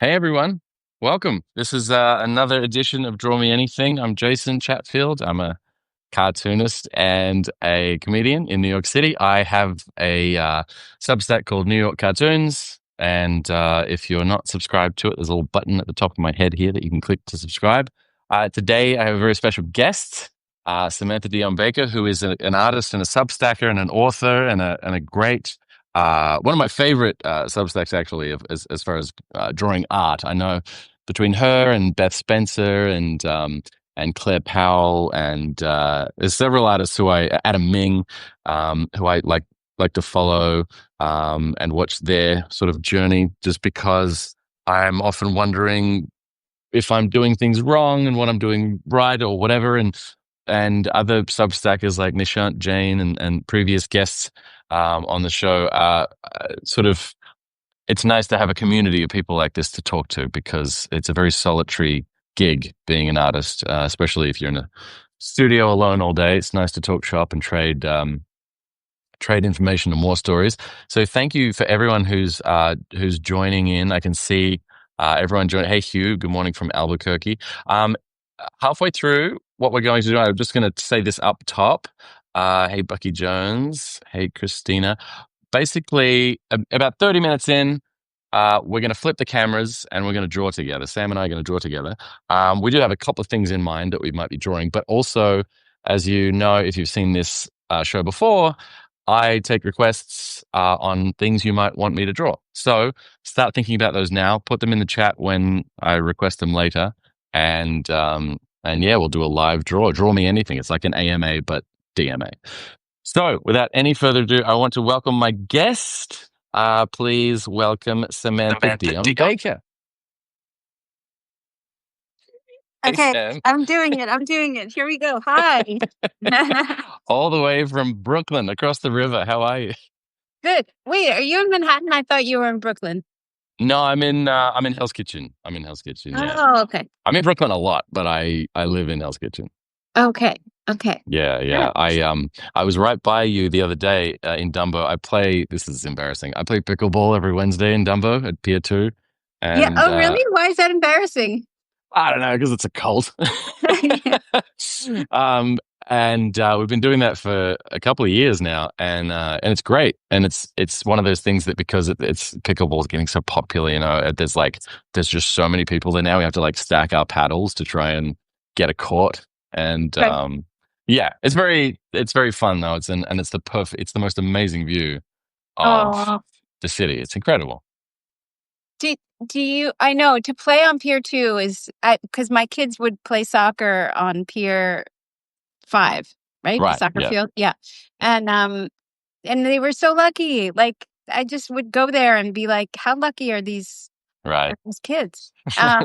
Hey everyone, welcome. This is another edition of Draw Me Anything. I'm Jason Chatfield. I'm a cartoonist and a comedian in New York City. I have a Substack called New York Cartoons. And if you're not subscribed to it, there's a little button at the top of my head here that you can click to subscribe. Today, I have a very special guest, Samantha Dion Baker, who is an artist and a Substacker and an author and a great one of my favorite Substacks, actually, as far as drawing art. I know between her and Beth Spencer and Claire Powell and there's several artists Adam Ming, who I like to follow and watch their sort of journey, just because I'm often wondering if I'm doing things wrong and what I'm doing right or whatever. And other Substackers like Nishant Jain and previous guests on the show sort of, it's nice to have a community of people like this to talk to, because it's a very solitary gig being an artist, especially if you're in a studio alone all day. It's nice to talk shop and trade information and more stories. So thank you for everyone who's joining in. I can see everyone join. Hey Hugh, good morning from Albuquerque. Halfway through what we're going to do, I'm just going to say this up top. Hey Bucky Jones. Hey Christina. Basically, about 30 minutes in, we're going to flip the cameras and we're going to draw together. Sam and I are going to draw together. We do have a couple of things in mind that we might be drawing, but also, as you know, if you've seen this show before, I take requests on things you might want me to draw. So start thinking about those now. Put them in the chat when I request them later, and yeah, we'll do a live draw. Draw me anything. It's like an AMA but DMA. So without any further ado, I want to welcome my guest. Please welcome Samantha Dion Baker. Hey, Okay, Sam. I'm doing it. Here we go. Hi. All the way from Brooklyn, across the river. How are you? Good. Wait, are you in Manhattan? I thought you were in Brooklyn. No, I'm in Hell's Kitchen. I'm in Hell's Kitchen. Yeah, Oh, okay. I'm in Brooklyn a lot, but I live in Hell's Kitchen. Okay. Okay. Yeah. I was right by you the other day in Dumbo. This is embarrassing. I play pickleball every Wednesday in Dumbo at Pier 2. Yeah. And Oh, really? Why is that embarrassing? I don't know, because it's a cult. And we've been doing that for a couple of years now, and it's great. And it's one of those things that, because it's pickleball is getting so popular, there's just so many people there now. We have to like stack our paddles to try and get a court. And Right. yeah, it's very fun though. It's the most amazing view of Oh, the city. It's incredible. do do you? I know to play on Pier 2 is because my kids would play soccer on Pier 5, right? The Right. soccer Yeah. field. Yeah, and they were so lucky. Like I just would go there and be like, how lucky are Right. these kids? Um,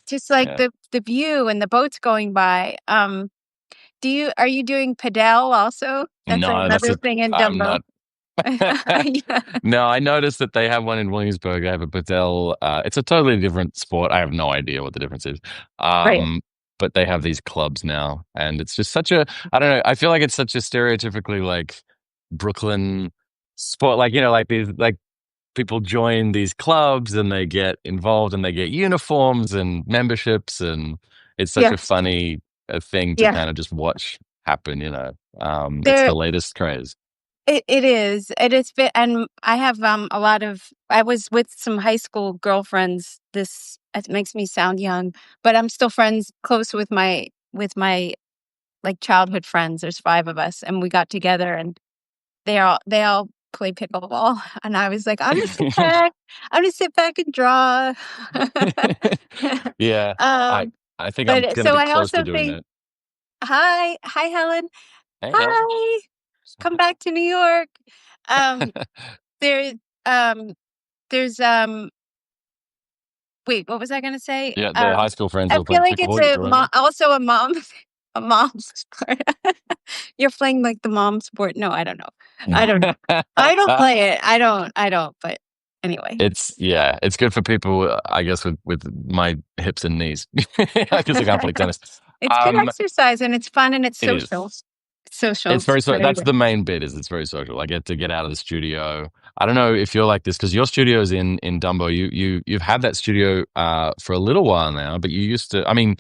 just like Yeah. the view and the boats going by. Are you doing padel also? That's No, another thing in I'm Dumbo. not. Yeah. No, I noticed that they have one in Williamsburg. They have a Patel. It's a totally different sport. I have no idea what the difference is. Right. But they have these clubs now, and it's just such a. I don't know. I feel like it's such a stereotypically like Brooklyn sport. Like, like these like people join these clubs and they get involved and they get uniforms and memberships, and it's such a Yes. funny thing to Yeah. kind of just watch happen. It's There the latest craze. it is. It is and I have a lot of I was with some high school girlfriends. It makes me sound young, but I'm still close with my like childhood friends. There's 5 of us, and we got together and they all play pickleball, and I was like, I'm gonna sit back and draw. Yeah, I Um, I think I'm but gonna so be I close to also doing think, that. hi, Helen. Hey, Helen. Hi, come back to New York. Um, there, um, there's wait, what was I gonna say? Yeah, the high school friends I who are feel playing like it's pickleball. You're drawing them. also a mom's sport. You're playing like the mom sport. No, I don't know. I don't know. I don't play it. I don't. But anyway, It's good for people, I guess, with my hips and knees, because I can't play tennis. it's good Um, exercise and it's fun and it's it is. social. It's social. It's very so. Very That's good. the main bit. Is it's very social. I get to get out of the studio. I don't know if you're like this because your studio's in Dumbo. You've had that studio for a little while now, but you used to. I mean,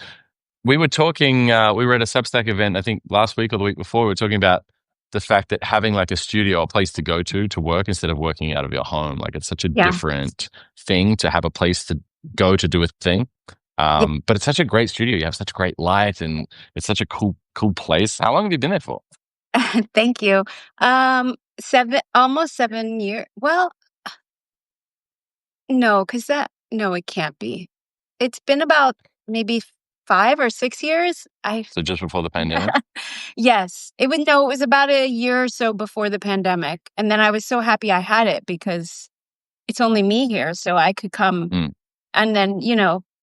we were talking. We were at a Substack event, I think last week or the week before. We were talking about the fact that having like a studio, a place to go to work instead of working out of your home, like it's such a Yeah. different thing to have a place to go to do a thing. Yeah. But it's such a great studio. You have such great light, and it's such a cool place. How long have you been there for? Thank you. 7, almost 7 years. Well, no, because no, it can't be. It's been about maybe 5 or 6 years. I So just before the pandemic. Yes, it was about a year or so before the pandemic, and then I was so happy I had it because it's only me here, so I could come. Mm, And then,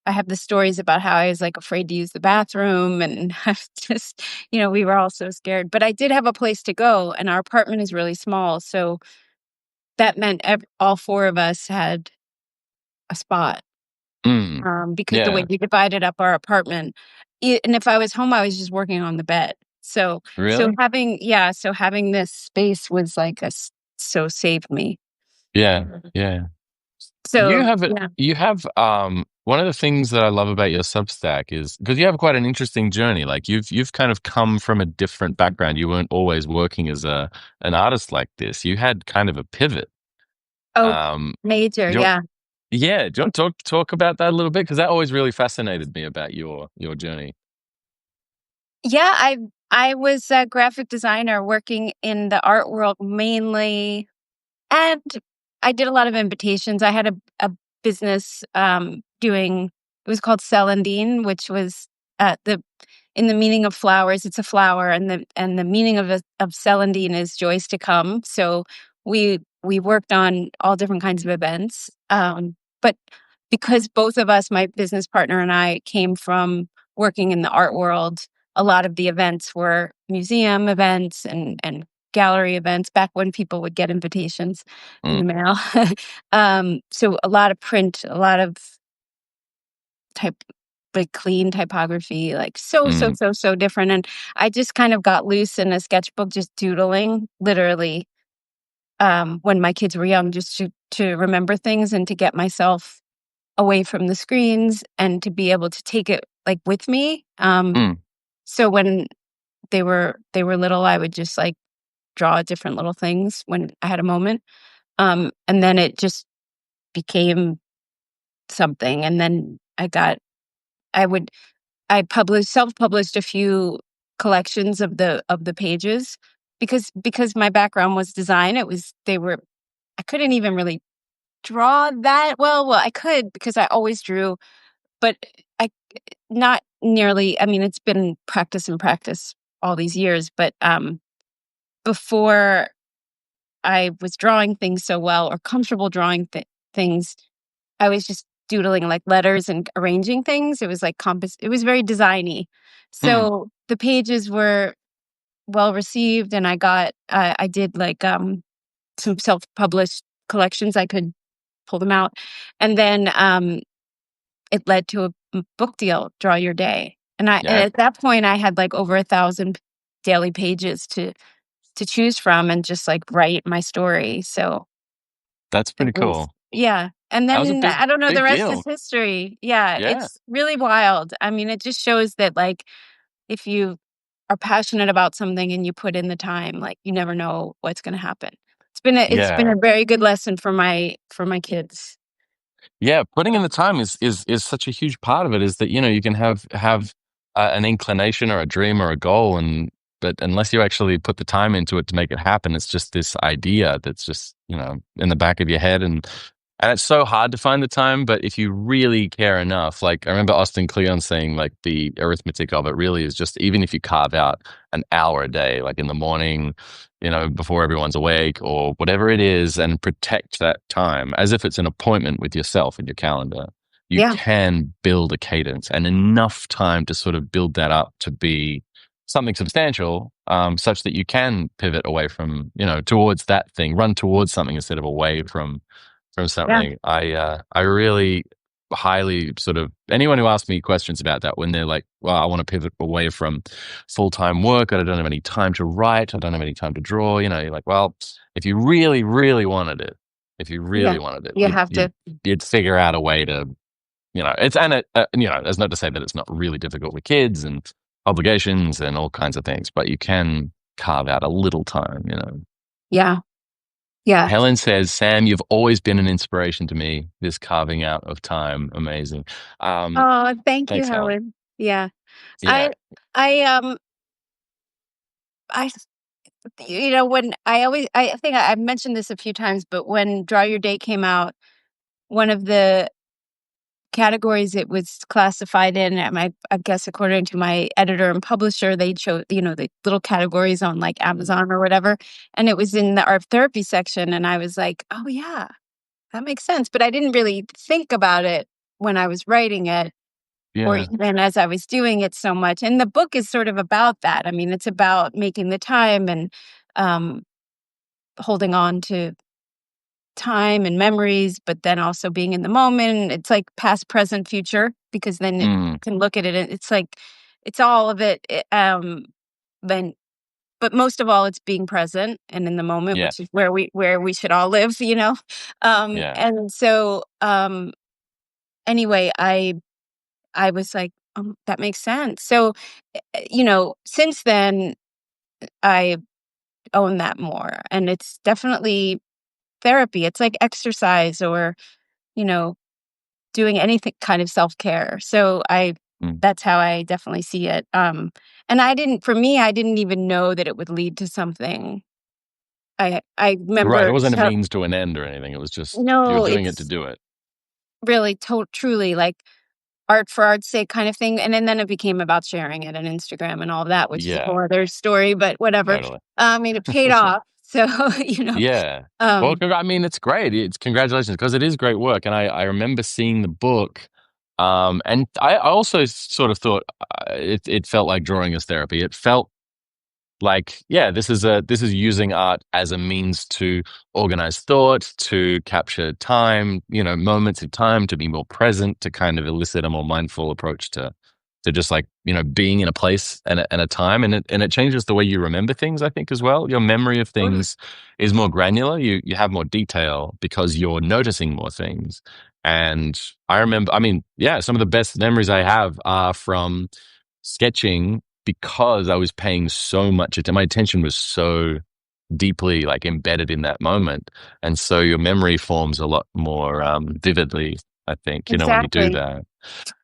I have the stories about how I was, like, afraid to use the bathroom, and I was just we were all so scared, but I did have a place to go, and our apartment is really small, so that meant all 4 of us had a spot, mm, because the way yeah. we divided up our apartment, and if I was home, I was just working on the bed. Really? So having this space was like so saved me. Yeah. Yeah. You So, have it. yeah. You have one of the things that I love about your Substack is because you have quite an interesting journey. Like you've kind of come from a different background. You weren't always working as a an artist like this. You had kind of a pivot. Oh, Um, major, do you want, yeah. yeah, do you want to talk about that a little bit? Because that always really fascinated me about your journey. Yeah, I was a graphic designer working in the art world mainly, and I did a lot of invitations. I had a business, doing it was called Celandine, which was, the in the meaning of flowers, it's a flower, and the meaning of Celandine is joys to come. So we worked on all different kinds of events, but because both of us, my business partner and I, came from working in the art world, a lot of the events were museum events and gallery events back when people would get invitations in Mm, the mail. So a lot of print, a lot of type like clean typography, like mm, so different. And I just kind of got loose in a sketchbook, just doodling, literally, when my kids were young, just to remember things and to get myself away from the screens and to be able to take it like with me. mm, So when they were little, I would just like draw different little things when I had a moment. And then it just became something. And then I would I published self-published a few collections of the pages because my background was design. It was they were I couldn't even really draw that well. Well, I could because I always drew, but I not nearly. I mean, it's been practice and practice all these years, but before I was drawing things so well or comfortable drawing things, I was just doodling like letters and arranging things. It was like it was very designy. mm, So the pages were well received, and I did like some self-published collections. I could pull them out. And then it led to a book deal, Draw Your Day. And yeah, at that point I had like over 1,000 daily pages to choose from and just like write my story. So that's it pretty was, cool. yeah. And That was a then I don't know, the big rest is deal. history. Yeah, Yeah. it's really wild. I mean, it just shows that like if you are passionate about something and you put in the time, like you never know what's going to happen. It's been Yeah. a very good lesson for my kids. Yeah, putting in the time is such a huge part of it. Is that you can have an inclination or a dream or a goal, and but unless you actually put the time into it to make it happen, it's just this idea that's just in the back of your head, and it's so hard to find the time. But if you really care enough, like I remember Austin Kleon saying, like the arithmetic of it really is just even if you carve out an hour a day, like in the morning, before everyone's awake or whatever it is, and protect that time as if it's an appointment with yourself in your calendar, you Yeah, can build a cadence and enough time to sort of build that up to be something substantial, such that you can pivot away from, towards that thing, run towards something instead of away from yeah. something. I really. highly sort of anyone who asks me questions about that when they're like, well, I want to pivot away from full-time work. I don't have any time to write. I don't have any time to draw. You're like, well, if you really, really wanted it, if you Yeah. really wanted it, You have to. you'd figure out a way to, it's, and that's not to say that it's not really difficult with kids and obligations and all kinds of things, but you can carve out a little time. Yeah. Yeah. Helen says, Sam, you've always been an inspiration to me. This carving out of time, amazing. Oh, thank you, Thanks, Helen. Helen. Yeah. Yeah. I I I when I think I've mentioned this a few times, but when Draw Your Date came out, one of the categories it was classified in, I guess according to my editor and publisher, they showed, the little categories on like Amazon or whatever, and it was in the art therapy section, and I was like, "Oh yeah, that makes sense." But I didn't really think about it when I was writing it or Yeah. even as I was doing it so much. And the book is sort of about that. I mean, it's about making the time and um, holding on to time and memories, but then also being in the moment. It's like past, present, future, because then it Mm, can look at it. And it's like it's all of it. Then, but most of all, it's being present and in the moment, yeah. which is where we should all live. Yeah. And so anyway, I was like, that makes sense. So since then, I own that more, and it's definitely therapy. It's like exercise or you know doing anything kind of self-care. So I Mm. that's how I definitely see it. And for me, I didn't even know that it would lead to something. I Right. It remember wasn't a means to an end or anything. It was just you're no, doing it to it's do it. really truly like art for art's sake kind of thing. And then it became about sharing it on Instagram and all of that, which is a Yeah, whole other story, but whatever. totally. I mean, it paid off. So, Yeah. Well, um, I mean, it's great. It's congratulations because it is great work. And I remember seeing the book. And I also sort of thought it felt like drawing as therapy. It felt like, yeah, this is using art as a means to organize thought, to capture time, moments of time, to be more present, to kind of elicit a more mindful approach to just like, being in a place and a time. And it changes the way you remember things, I think, as well. Your memory of totally. things is more granular. You have more detail because you're noticing more things. And I remember, I mean, yeah, some of the best memories I have are from sketching because I was paying so much attention. My attention was so deeply like embedded in that moment. And so your memory forms a lot more vividly, I think, when you do Exactly. that.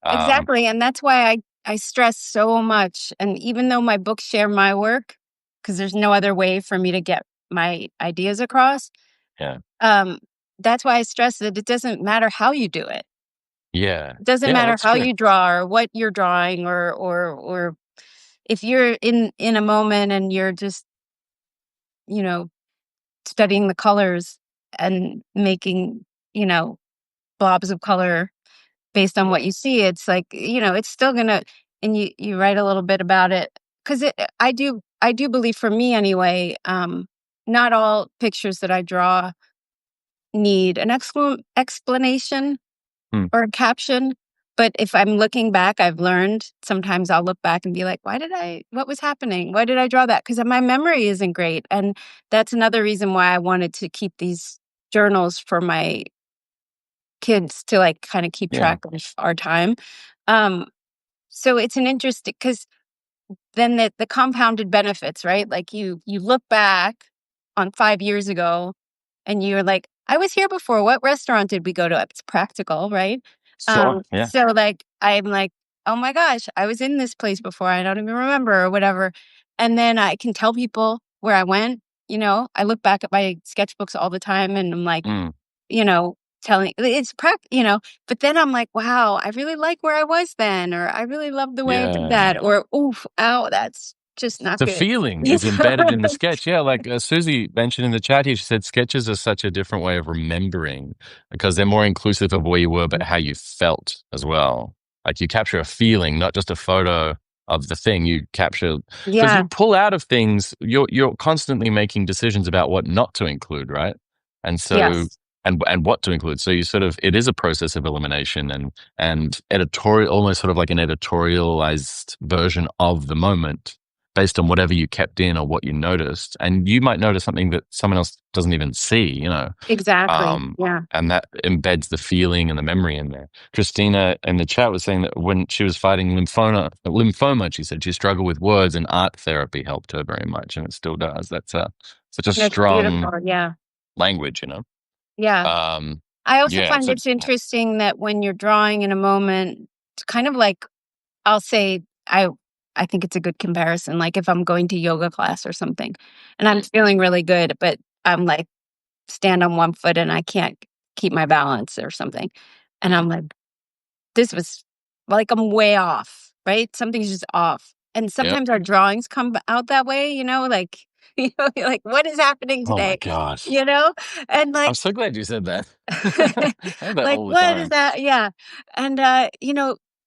Um, Exactly, and that's why I stress so much, and even though my books share my work, because there's no other way for me to get my ideas across, yeah. um, that's why I stress that it doesn't matter how you do it. Yeah. It doesn't Yeah, matter that's how true. you draw or what you're drawing or if you're in a moment and you're just, you know, studying the colors and making, you know, blobs of color based on what you see, it's like, it's still gonna and you write a little bit about it because I do believe for me anyway, not all pictures that I draw need an explanation Hmm. or a caption. But if I'm looking back, I've learned sometimes I'll look back and be like, what was happening? Why did I draw that? Because my memory isn't great. And that's another reason why I wanted to keep these journals for my kids to like kind of keep Yeah. track of our time. Um, so it's an interesting because then the compounded benefits, right? Like you look back on 5 years ago and you're like, I was here before. What restaurant did we go to? It's practical, right? Sure. Yeah. So like I'm like, oh my gosh, I was in this place before. I don't even remember or whatever. And then I can tell people where I went. I look back at my sketchbooks all the time and I'm like, Mm. you know, telling it's but then I'm like, wow, I really like where I was then, or I really love the way I did Yeah. that, or oof, ow, that's just not The good. feeling You is embedded in the know? sketch. Yeah, like Susie mentioned in the chat here, she said sketches are such a different way of remembering because they're more inclusive of where you were, but how you felt as well. Like you capture a feeling, not just a photo of the thing. You capture because you Yeah. pull out of things. You're constantly making decisions about what not to include, right? And so Yes. and what to include. So you sort of it is a process of elimination and editorial, almost sort of like an editorialized version of the moment based on whatever you kept in or what you noticed. And you might notice something that someone else doesn't even see, Exactly. um, Yeah. and that embeds the feeling and the memory in there. Christina in the chat was saying that when she was fighting lymphoma, she said she struggled with words, and art therapy helped her very much, and it still does. That's such a That's strong beautiful. Yeah. language. Yeah. Um, I also yeah, find so it's interesting that when you're drawing in a moment, it's kind of like I'll say I think it's a good comparison. Like if I'm going to yoga class or something and I'm feeling really good, but I'm like stand on one foot and I can't keep my balance or something. And mhm, I'm like, this was like I'm way off, right? Something's just off. And yep. sometimes our drawings come out that way, like you're like, what is happening Oh my today? gosh. You know? And I'm like so glad you said that. I have that like all the what is time. that? Yeah. And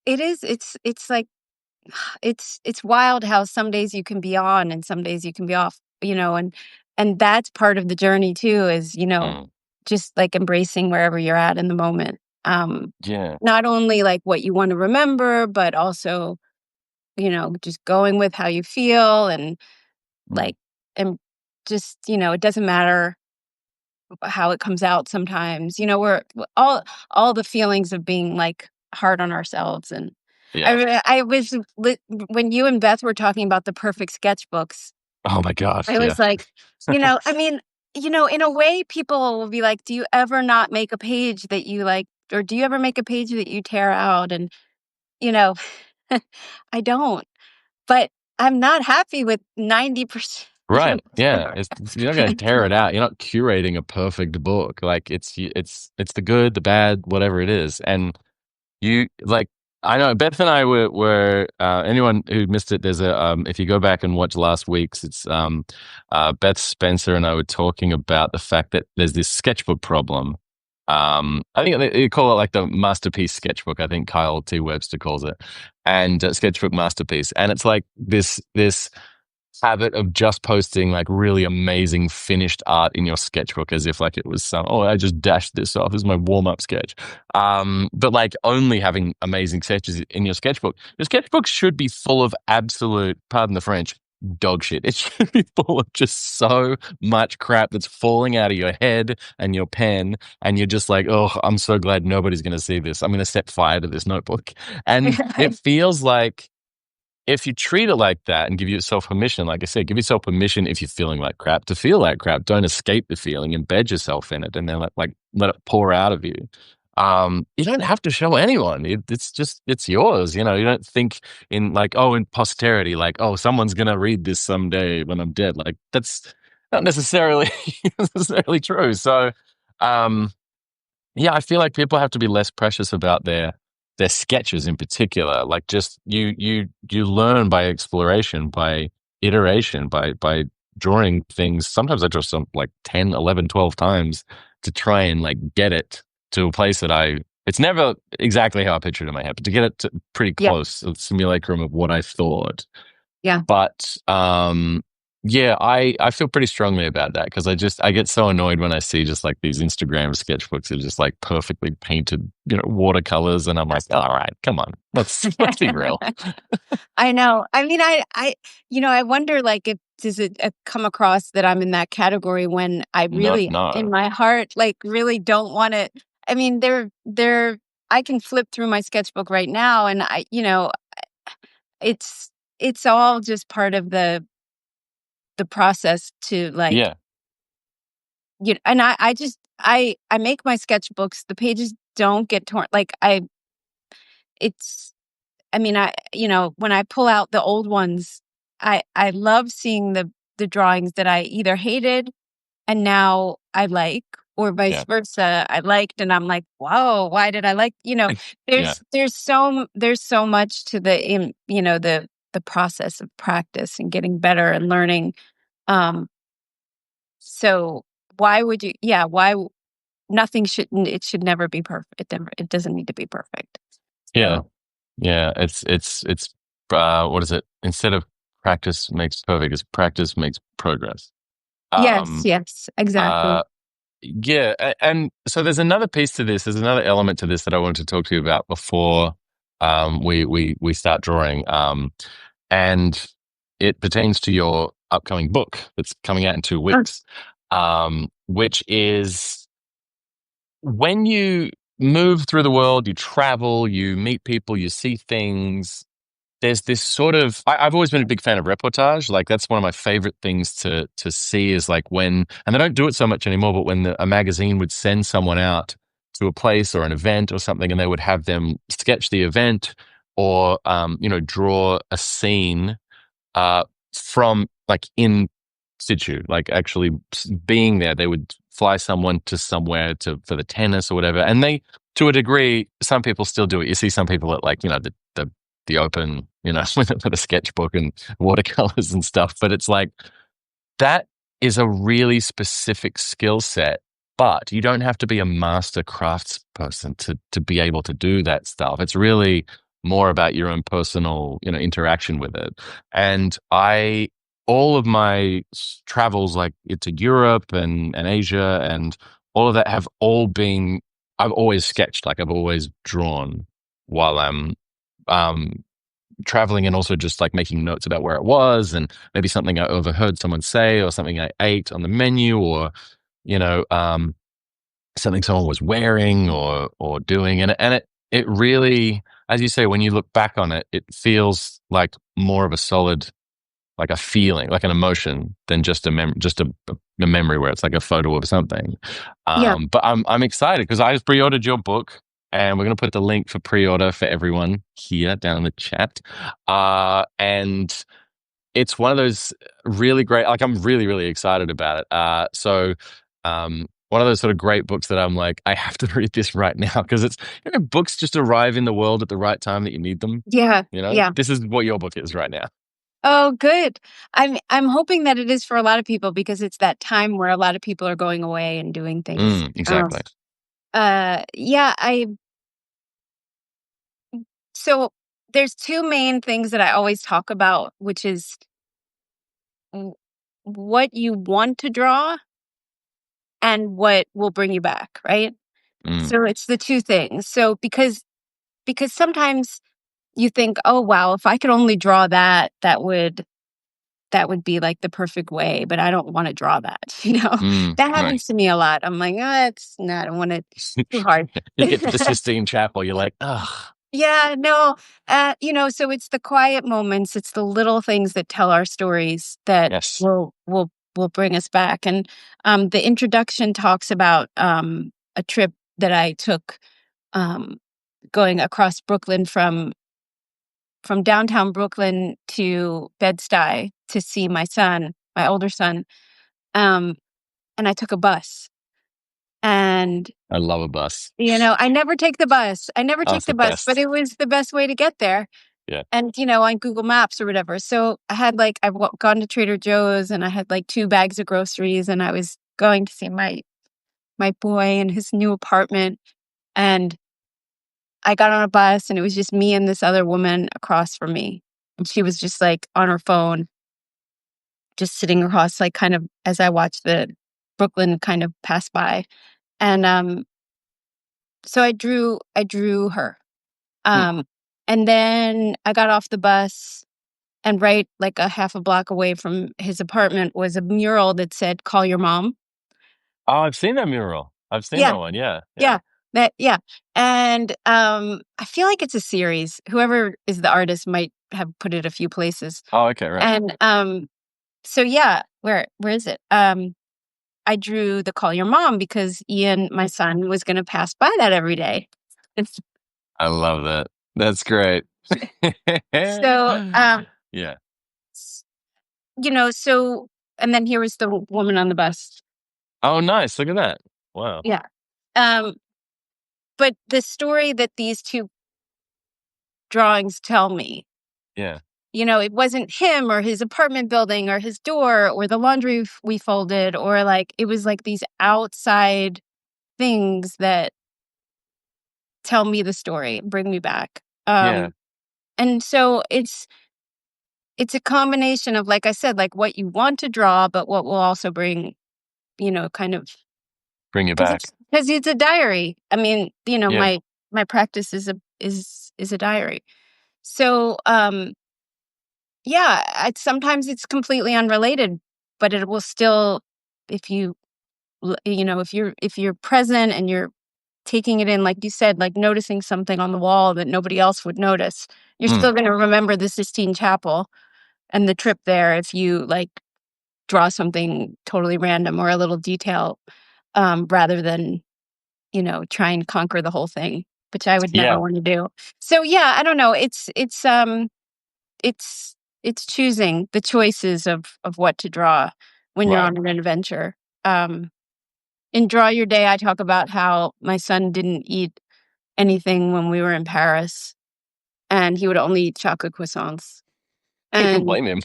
it's like it's wild how some days you can be on and some days you can be off, and that's part of the journey too is, Mm, just like embracing wherever you're at in the moment. yeah. Not only like what you want to remember, but also, just going with how you feel and Mm, like and just, it doesn't matter how it comes out sometimes. All the feelings of being like hard on ourselves and yeah. I was when you and Beth were talking about the perfect sketchbooks, Oh my gosh. I Yeah. was like, I mean, in a way people will be like, do you ever not make a page that you like or do you ever make a page that you tear out and you know, I don't. But I'm not happy with 90% Right. Yeah. whatever. You're not going to tear it out. You're not curating a perfect book. Like it's the good, the bad, whatever it is. And you like, I know Beth and I were anyone who missed it. There's a if you go back and watch last week's, it's Beth Spencer and I were talking about the fact that there's this sketchbook problem. I think they call it like the masterpiece sketchbook. I think Kyle T. Webster calls it, and sketchbook masterpiece. And it's like this habit of just posting like really amazing finished art in your sketchbook as if like it was some, oh, I just dashed this off. This is my warm-up sketch. But like only having amazing sketches in your sketchbook should be full of absolute, pardon the French, dog shit. It should be full of just so much crap that's falling out of your head and your pen. And you're just like, oh, I'm so glad nobody's going to see this. I'm going to set fire to this notebook. And it feels like if you treat it like that and give yourself permission, like I said, give yourself permission if you're feeling like crap to feel like crap. Don't escape the feeling, embed yourself in it, and then let it pour out of you. You don't have to show anyone. It's just it's yours. You don't think in like oh in posterity, like oh someone's gonna read this someday when I'm dead. Like that's not necessarily necessarily true. So um, yeah, I feel like people have to be less precious about their sketches in particular. Like just you learn by exploration, by iteration, by drawing things. Sometimes I draw some like 10, 11, 12 times to try and like get it to a place that it's never exactly how I pictured it in my head, but to get it to pretty Yeah. close, a simulacrum of what I thought. Yeah. But yeah, I feel pretty strongly about that because I get so annoyed when I see just like these Instagram sketchbooks that are just like perfectly painted, watercolors, and I'm like, all right, come on, let's be real. I know. I mean, I wonder, like, if does it come across that I'm in that category when I No, really, in no, my heart, like, really don't want it. I mean, I can flip through my sketchbook right now, and it's it's all just part of the process to like, yeah, and I just I make my sketchbooks. The pages don't get torn. Like it's I mean, when I pull out the old ones, I love seeing the drawings that I either hated and now I like, or vice yeah, versa. I liked and I'm like, "Whoa, why did I like?" yeah, There's so much to the process of practice and getting better and learning. Um, so why would you? Yeah, nothing should it should never be perfect. It doesn't need to be perfect. yeah, So yeah. It's what is it? Instead of practice makes perfect, it's practice makes progress. yes, Um, yes, uh, exactly. Yeah, and so there's another piece to this. There's another element to this that I wanted to talk to you about before we start drawing, and it pertains to your upcoming book that's coming out in 2 weeks, which is when you move through the world, you travel, you meet people, you see things. There's this sort of I've always been a big fan of reportage. Like that's one of my favorite things to see is like when, and they don't do it so much anymore, but when a magazine would send someone out to a place or an event or something, and they would have them sketch the event or draw a scene uh, from like in situ, like actually being there. They would fly someone to somewhere to for the tennis or whatever, and they, to a degree, some people still do it. You see some people at like the open, with a sketchbook and watercolors and stuff, but it's like that is a really specific skill set, but you don't have to be a master crafts person to be able to do that stuff. It's really more about your own personal, interaction with it. And all of my travels, like to Europe and Asia and all of that, have all been, I've always sketched, like I've always drawn while I'm um, traveling, and also just like making notes about where it was and maybe something I overheard someone say or something I ate on the menu or, you know, um, something someone was wearing or doing. And it really, as you say, when you look back on it, it feels like more of a solid, like a feeling, like an emotion than just a memory where it's like a photo of something. Yeah. But I'm excited because I just pre-ordered your book, and we're gonna put the link for pre-order for everyone here down in the chat. And it's one of those really great. Like I'm really really excited about it. One of those sort of great books that I'm like, I have to read this right now because it's, books just arrive in the world at the right time that you need them. Yeah. Yeah. This is what your book is right now. Oh, good. I'm hoping that it is for a lot of people because it's that time where a lot of people are going away and doing things. Exactly. Yeah, so there's two main things that I always talk about, which is w- what you want to draw and what will bring you back, right? Mm, So it's the two things. So because sometimes you think, "Oh, wow, if I could only draw that, that would be like the perfect way, but I don't want to draw that." That happens nice. to me a lot. I'm like, it's not, I don't want it. Too hard. You get to the Sistine Chapel, you're like, ugh, Yeah, no, so it's the quiet moments, it's the little things that tell our stories that yes. will bring us back. And the introduction talks about a trip that I took, um, going across Brooklyn from downtown Brooklyn to Bed-Stuy to see my son, my older son. Um, and I took a bus. And, I love a bus. I never take the bus. I never Oh, take it's the the bus, but best. it was the best way to get there. Yeah. And, on Google Maps or whatever. So I had like, gone to Trader Joe's and I had like 2 bags of groceries and I was going to see my boy in his new apartment. And I got on a bus and it was just me and this other woman across from me. And she was just like on her phone, just sitting across, like kind of as I watched the Brooklyn kind of pass by. And so I drew her. Mm. Um and then I got off the bus, and right like a half a block away from his apartment was a mural that said, "Call your mom." Oh, I've seen that mural. I've seen Yeah, that one. Yeah. Yeah. yeah. Yeah. And I feel like it's a series. Whoever is the artist might have put it a few places. Oh, okay. Right. And so yeah, where is it? I drew the "Call Your Mom" because Ian, my son, was gonna pass by that every day. It's I love that. That's great. so Yeah. s- so and then here was the woman on the bus. Oh, nice. Look at that. Wow. Yeah. Um but the story that these two drawings tell me, Yeah. it wasn't him or his apartment building or his door or the laundry we folded, or like it was like these outside things that tell me the story, bring me back. Yeah. And so it's a combination of, like I said, like what you want to draw, but what will also bring, kind of bring you because back. it's a diary. I mean, Yeah. my practice is a diary. So, yeah, sometimes it's completely unrelated, but it will still, if you if you're present and you're taking it in, like you said, like noticing something on the wall that nobody else would notice, you're Mm. still going to remember the Sistine Chapel and the trip there if you like draw something totally random or a little detail, rather than try and conquer the whole thing, which I would never Yeah. want to do. So yeah, I don't know. It's it's choosing the choices of what to draw when you're Right. on an adventure. Um, in Draw Your Day, I talk about how my son didn't eat anything when we were in Paris, and he would only eat chocolate croissants. Who can And blame him?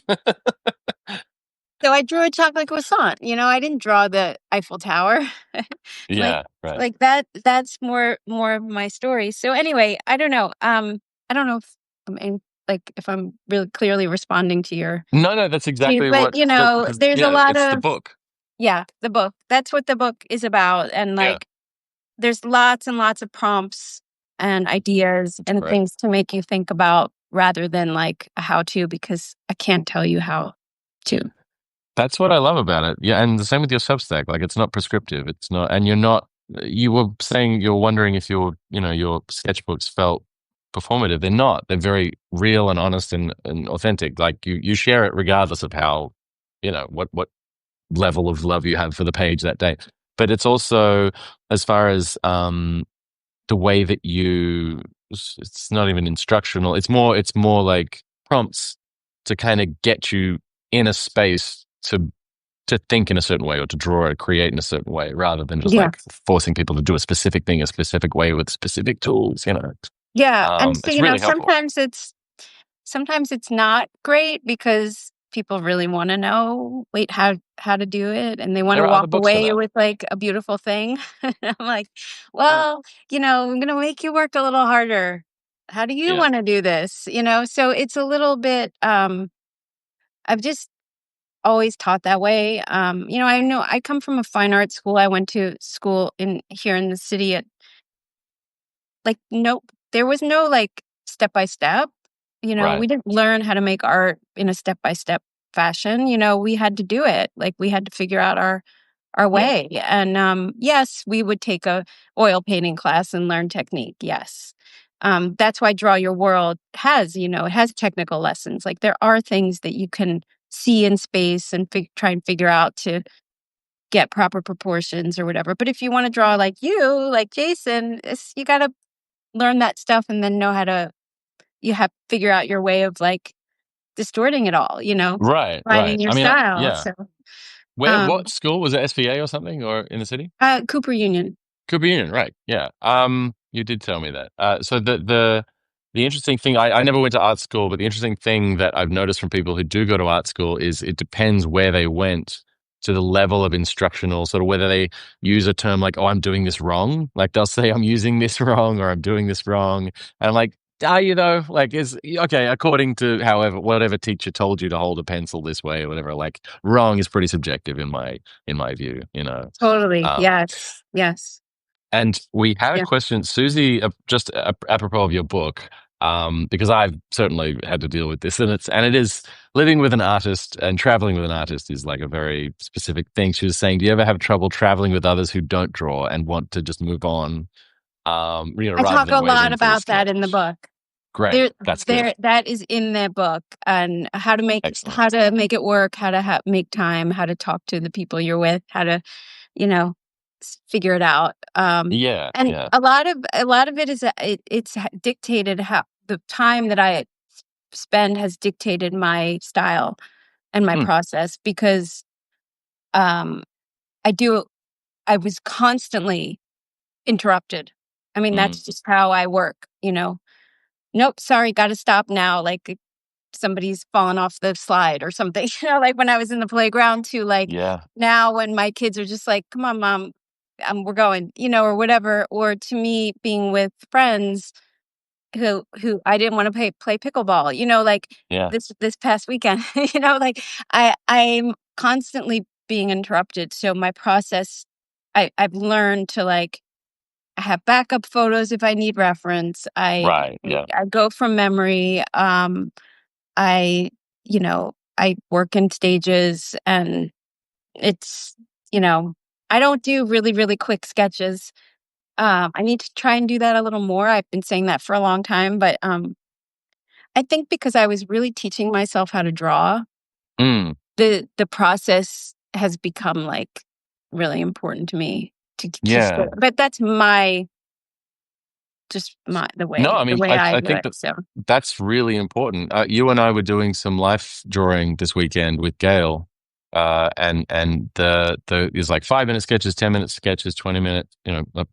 so I drew a chocolate croissant. I didn't draw the Eiffel Tower. like Yeah. Right. like that's more of my story. So anyway, I don't know. I don't know if if I'm really clearly responding to your No, no, that's exactly but what. Because there's a yeah, lot it's the of book. yeah, the book. That's what the book is about. And Yeah. like there's lots and lots of prompts and ideas That's and great. things to make you think about rather than like a how to, because I can't tell you how to. That's what I love about it. Yeah, and the same with your Substack. Like, it's not prescriptive. It's not, and you're not. You were saying you're wondering if your sketchbooks felt performative. They're not. They're very real and honest and authentic. Like you share it regardless of how, what level of love you have for the page that day. But it's also as far as the way that it's not even instructional. It's more like prompts to kind of get you in a space to think in a certain way or to draw or create in a certain way rather than just Yeah. like forcing people to do a specific thing a specific way with specific tools. Yeah. And so, It's really helpful. sometimes it's not great because people really want to know, wait, how to do it, and they want There to are other walk books for away that. with like a beautiful thing. I'm like, well, I'm going to make you work a little harder. How do you Yeah. want to do this? So it's a little bit I've just always taught that way. I know I come from a fine art school. I went to school in here in the city at like nope, there was no like step by step. Right. We didn't learn how to make art in a step by step fashion. We had to do it. Like we had to figure out our Yeah. way. And yes, we would take a oil painting class and learn technique. Yes. That's why Draw Your World it has technical lessons. Like there are things that you can see in space and try and figure out to get proper proportions or whatever. But if you want to draw like like Jason, you got to learn that stuff and then know how to you have to figure out your way of like distorting it all, Right. finding Right. your I mean, style. yeah. So, What um, school was it? SVA or something, or in the city? Cooper Union. Cooper Union, right? Yeah. You did tell me that. So the interesting thing, I never went to art school, but the interesting thing that I've noticed from people who do go to art school is it depends where they went to the level of instructional, sort of whether they use a term like, "Oh, I'm doing this wrong." Like they'll say, "I'm using this wrong" or "I'm doing this wrong," and I'm like, "Are you though? Like, is okay according to however whatever teacher told you to hold a pencil this way or whatever. Like, wrong is pretty subjective in my view. Totally. Um, Yes. Yes. and we had a Yeah. question, Susie, just apropos of your book, because I've certainly had to deal with this, and it is living with an artist and traveling with an artist is like a very specific thing. She was saying, do you ever have trouble traveling with others who don't draw and want to just move on, I rather talk than a wait lot in for the about that in the sketch? book. Great, that's good, That is in the book, and excellent. how to make it work, how to make time, how to talk to the people you're with, how to, you know, figure it out. Yeah, And yeah, a lot of it is it's dictated how the time that I spend has dictated my style and my mm, process because um I do I was constantly interrupted. I mean, mm, that's just how I work. Nope, sorry, got to stop now. Like somebody's fallen off the slide or something. Like when I was in the playground to like yeah, now when my kids are just like, come on, mom, we're going, or whatever. Or to me, being with friends who I didn't want to play pickleball, like yeah, this past weekend, like I'm constantly being interrupted. So my process I've learned to like I have backup photos if I need reference. Right. Yeah. I go from memory. I I work in stages, and it's you know I don't do really really quick sketches. I need to try and do that a little more. I've been saying that for a long time, but I think because I was really teaching myself how to draw, Mm, the process has become like really important to me to stay. yeah. But that's my just my No, I the mean, way I I I do think it. that So that's really important. You and I were doing some life drawing this weekend with Gail, and the is like 5 minute sketches, 10 minute sketches, 20 minute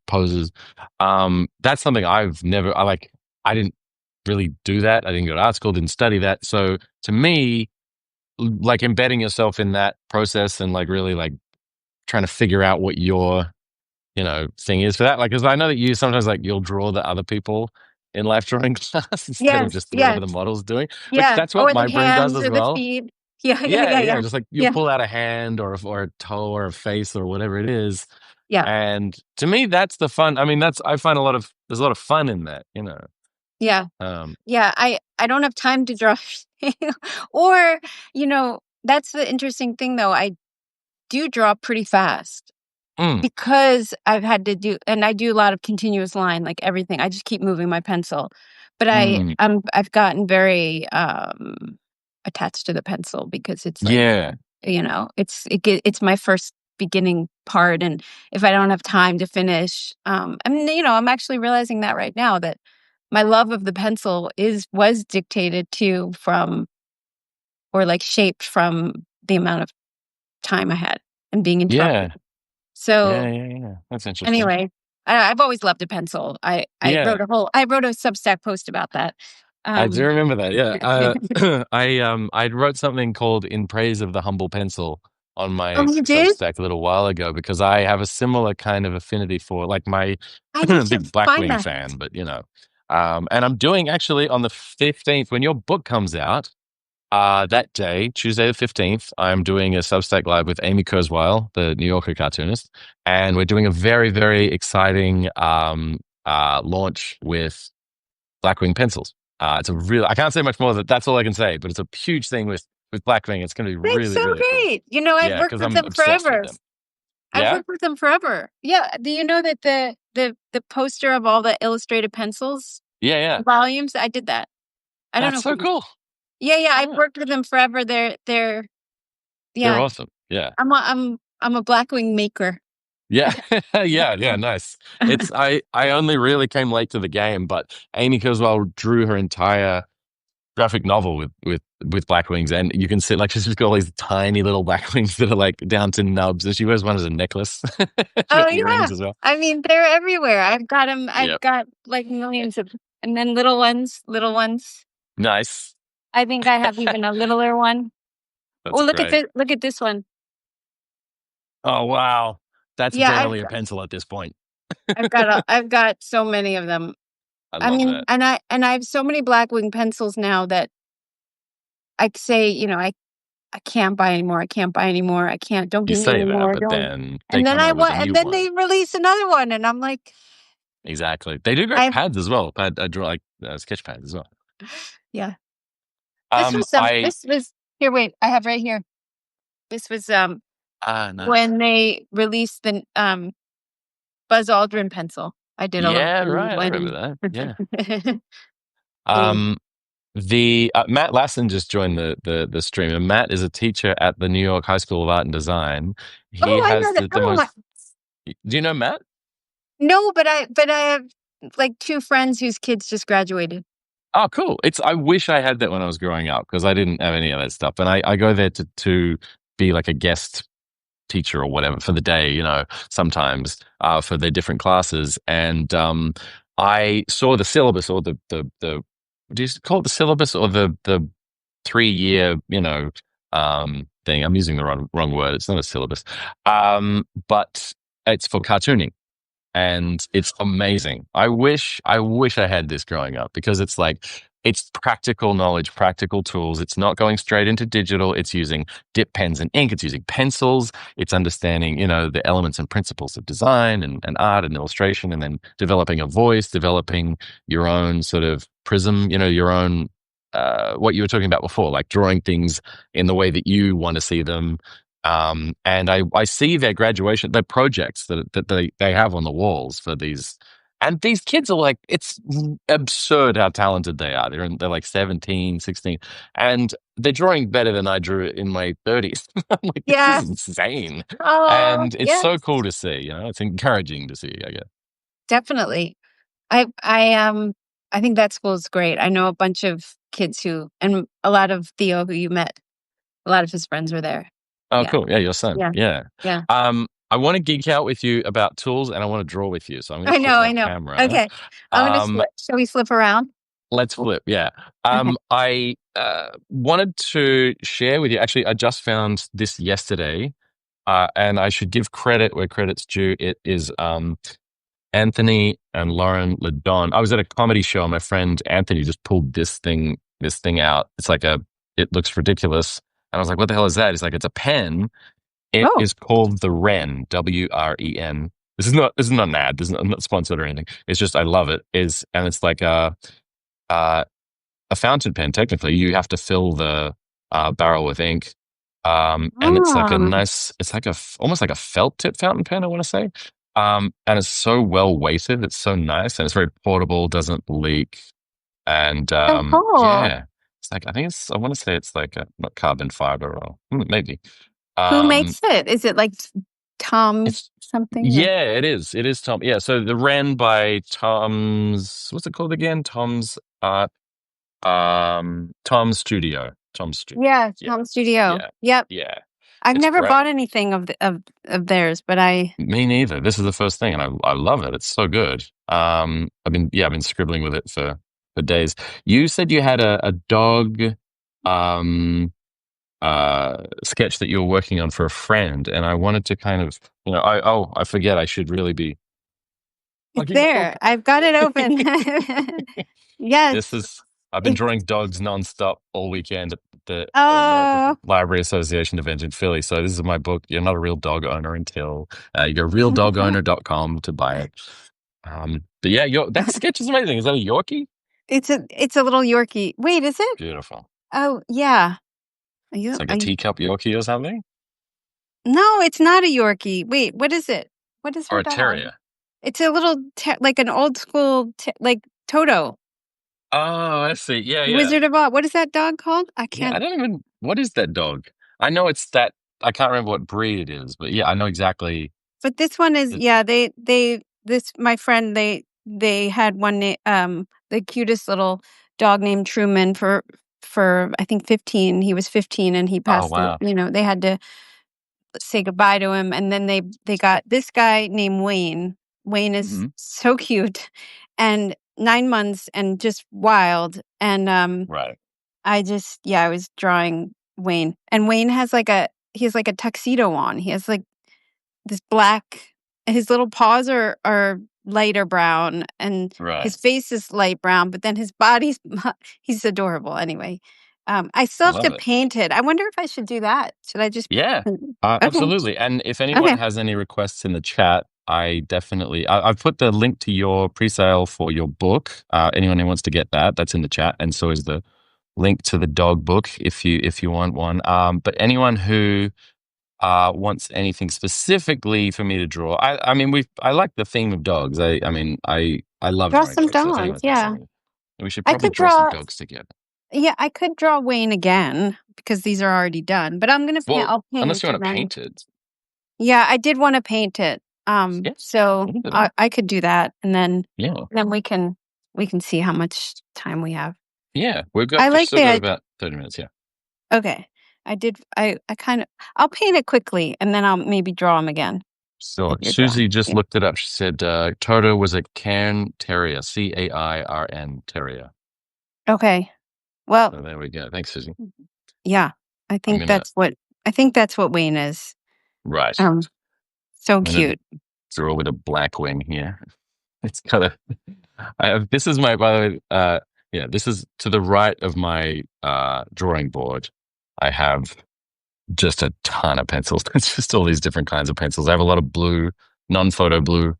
poses. That's something I've never. I didn't really do that. I didn't go to art school, didn't study that. So to me, like embedding yourself in that process and like really like trying to figure out what your thing is for that. Like, because I know that you sometimes like you'll draw the other people in life drawing class instead of yes, just whatever yes, the model's doing, which yeah. that's what Or my the brain does hands as or the well. feet. Yeah, yeah, Yeah, yeah, yeah. yeah, Just like you yeah, pull out a hand or a toe or a face or whatever it is. yeah, And to me, that's the fun. I mean, I find there's a lot of fun in that. yeah. Um, Yeah, I don't have time to draw. Or, that's the interesting thing though. I do draw pretty fast mm, because I've had to do and I do a lot of continuous line, like everything. I just keep moving my pencil. But mm, I've gotten very attached to the pencil because it's like, yeah, it's my first beginning part, and if I don't have time to finish, I mean, I'm actually realizing that right now that my love of the pencil is was dictated to from or like shaped from the amount of time I had and being interrupted. yeah, yeah, So yeah, yeah. That's interesting. anyway, I've always loved a pencil. Yeah. I wrote a Substack post about that. I do Um, remember that. Yeah. I wrote something called "In Praise of the Humble Pencil" on oh, my you did? Substack a little while ago because I have a similar kind of affinity for like my I need to big find Blackwing that. fan, but and I'm doing actually on the 15th when your book comes out. That day, Tuesday the 15th, I'm doing a Substack live with Amy Kurzweil, the New Yorker cartoonist, and we're doing a very, very exciting launch with Blackwing pencils. It's a real. I can't say much more. That's all I can say. But it's a huge thing with Blackwing. It's going to be That's really, so really cool. great. I've Yeah, worked because with I'm them obsessed with forever. them. I've Yeah, worked with them forever. Yeah. Do you know that the poster of all the illustrated pencils yeah, yeah. volumes, I did that. I don't That's know so if cool. yeah, yeah, I've Yeah, worked with them forever. They're they're yeah. awesome. Yeah, I'm a Blackwing maker. yeah, yeah, yeah. Nice. I only really came late to the game, but Amy Kurzweil drew her entire graphic novel with Blackwings, and you can see like she's just got all these tiny little Blackwings that are like down to nubs, and she wears one as a necklace for Oh yeah. earrings as well. I mean, they're everywhere. I've got them. Yeah, I've got like millions of, and then little ones, little ones. nice. I think I have even a littler one. Oh, That's great. look at this one. Oh wow, that's Yeah, barely a pencil at this point. I've got so many of them. I I love mean, that. and I have so many Blackwing pencils now that I say, I can't buy anymore. I can't buy anymore. I can't. Don't You give me say any that, more. but Don't. then they And then come I out with a want, and new then one. they release another one, and I'm like, Exactly. They do great I, pads as well. I draw like sketch pads as well. yeah. Um, I This was here. Wait, I have right here. This was nice. when they released the Buzz Aldrin pencil. I did a little Yeah, thing right. I remember when. that. Yeah. Cool. Um, the Matt Lassen just joined the stream, and Matt is a teacher at the New York High School of Art and Design. He Oh, I has know that. the Oh, most. Do you know Matt? no, but I have like two friends whose kids just graduated. Oh, cool. I wish I had that when I was growing up because I didn't have any of that stuff. And I go there to be like a guest teacher or whatever for the day, sometimes for their different classes. And I saw the syllabus or the do you call it the syllabus or the 3 year, thing. I'm using the wrong word. It's not a syllabus. But it's for cartooning and it's amazing. I wish I had this growing up because it's like it's practical knowledge, practical tools. It's not going straight into digital. It's using dip pens and ink. It's using pencils. It's understanding, the elements and principles of design and art and illustration, and then developing a voice, developing your own sort of prism, your own, what you were talking about before, like drawing things in the way that you want to see them. And I see their graduation, their projects that they have on the walls for these, and these kids are like, it's absurd how talented they are. They're like 17, 16, and they're drawing better than I drew in my 30s. I'm like, this Yeah. is insane. Oh, And it's yes, so cool to see, it's encouraging to see, I guess. definitely. I think that school is great. I know a bunch of kids who, and a lot of Theo who you met, a lot of his friends were there. Oh, Yeah. cool. Yeah, your son. Yeah. Yeah. Yeah. I want to geek out with you about tools and I want to draw with you. So I'm going to I flip know, my I know. camera. Okay. I'm gonna Um, flip. Shall we flip around? Let's flip. Yeah. Okay. I wanted to share with you. Actually, I just found this yesterday, and I should give credit where credit's due. It is Anthony and Lauren Ledon. I was at a comedy show, and my friend Anthony just pulled this thing out. It looks ridiculous, and I was like, "What the hell is that?" He's like, "It's a pen. It Oh, is called the Wren, WREN. This is not an ad. I'm not sponsored or anything. It's just I love it. And it's like uh, a fountain pen. Technically, you have to fill the barrel with ink, and it's like a oh, nice. It's like almost like a felt tip fountain pen. I want to say, and it's so well weighted. It's so nice, and it's very portable. Doesn't leak, and so cool. yeah, it's like I want to say it's like not carbon fiber or maybe. Who Um, makes it? Is it like Tom it's something or Yeah, it is. It is Tom. Yeah, so the Wren by Tom's. What's it called again? Tom's Studio. Tom's Studio. yeah, Yeah, Tom Studio. yeah, Yep. yeah. I've It's never bought great. anything of theirs, but I Me neither. This is the first thing, and I love it. It's so good. I've been scribbling with it for days. You said you had a dog um sketch that you were working on for a friend, and I wanted to kind of, I forget I should really be it's looking at there. book. I've got it open. This Yes. is I've been It's drawing dogs nonstop all weekend at the oh. American Library Association event in Philly. So this is my book. You're not a real dog owner until you go realdogowner.com to buy it. But yeah, that sketch is amazing. Is that a Yorkie? It's a little Yorkie. Wait, is it? Beautiful. Oh, yeah. It's like a Are you teacup Yorkie or something, No, it's not a Yorkie. Wait, what is it? What is or her a dog? terrier. It's a little like an old school like Toto. Oh, I see. Yeah, yeah. Wizard of Oz. What is that dog called? I Yeah, I can't. don't even. What is that dog? I know it's that. I can't remember what breed it is, but yeah, I know exactly. But this one is It, yeah. This my friend they had the cutest little dog named Truman for I think 15. He was 15 and he oh passed. wow. They had to say goodbye to him, and then they got this guy named Wayne. Wayne is Hmm. so cute, and 9 months and just wild. And Right. I was drawing Wayne, and Wayne he has like a tuxedo on. He has like this black. His little paws are lighter brown, and Right. his face is light brown. But then his body's he's adorable. Anyway, I still I have love to it. paint it. I wonder if I should do that. Should I just? Yeah, Okay. absolutely. And if anyone Okay. has any requests in the chat, I've put the link to your pre-sale for your book. Anyone who wants to get that, that's in the chat, and so is the link to the dog book if you want one. But anyone who wants anything specifically for me to draw, I like the theme of dogs. I love Draw drawing some dogs. So if dogs. anyone has Yeah. something, we should I probably could draw some draw dogs together. yeah, I could draw Wayne again because these are already done. But Well, I'll unless paint you and want to then paint it. yeah, I did want to paint it. Yes, So we can do that. I could do that and Yeah. then we can see how much time we have. Yeah, I we've like still got that. about 30 minutes. Yeah. Okay. I kind of I'll paint it quickly and then I'll maybe draw him again So if you're drawing. Susie just Yeah. looked it up. She said Toto was a Cairn Terrier, Cairn Terrier. Okay. Well, So there we go. Thanks, Susie. yeah. I I'm think gonna that's what I think that's what Wayne is. right. Um so I'm gonna cute. draw with a black wing here. It's got a. I have. This is my. By the way, Yeah, this is to the right of my drawing board. I have just a ton of pencils. It's just all these different kinds of pencils. I have a lot of blue, non-photo blue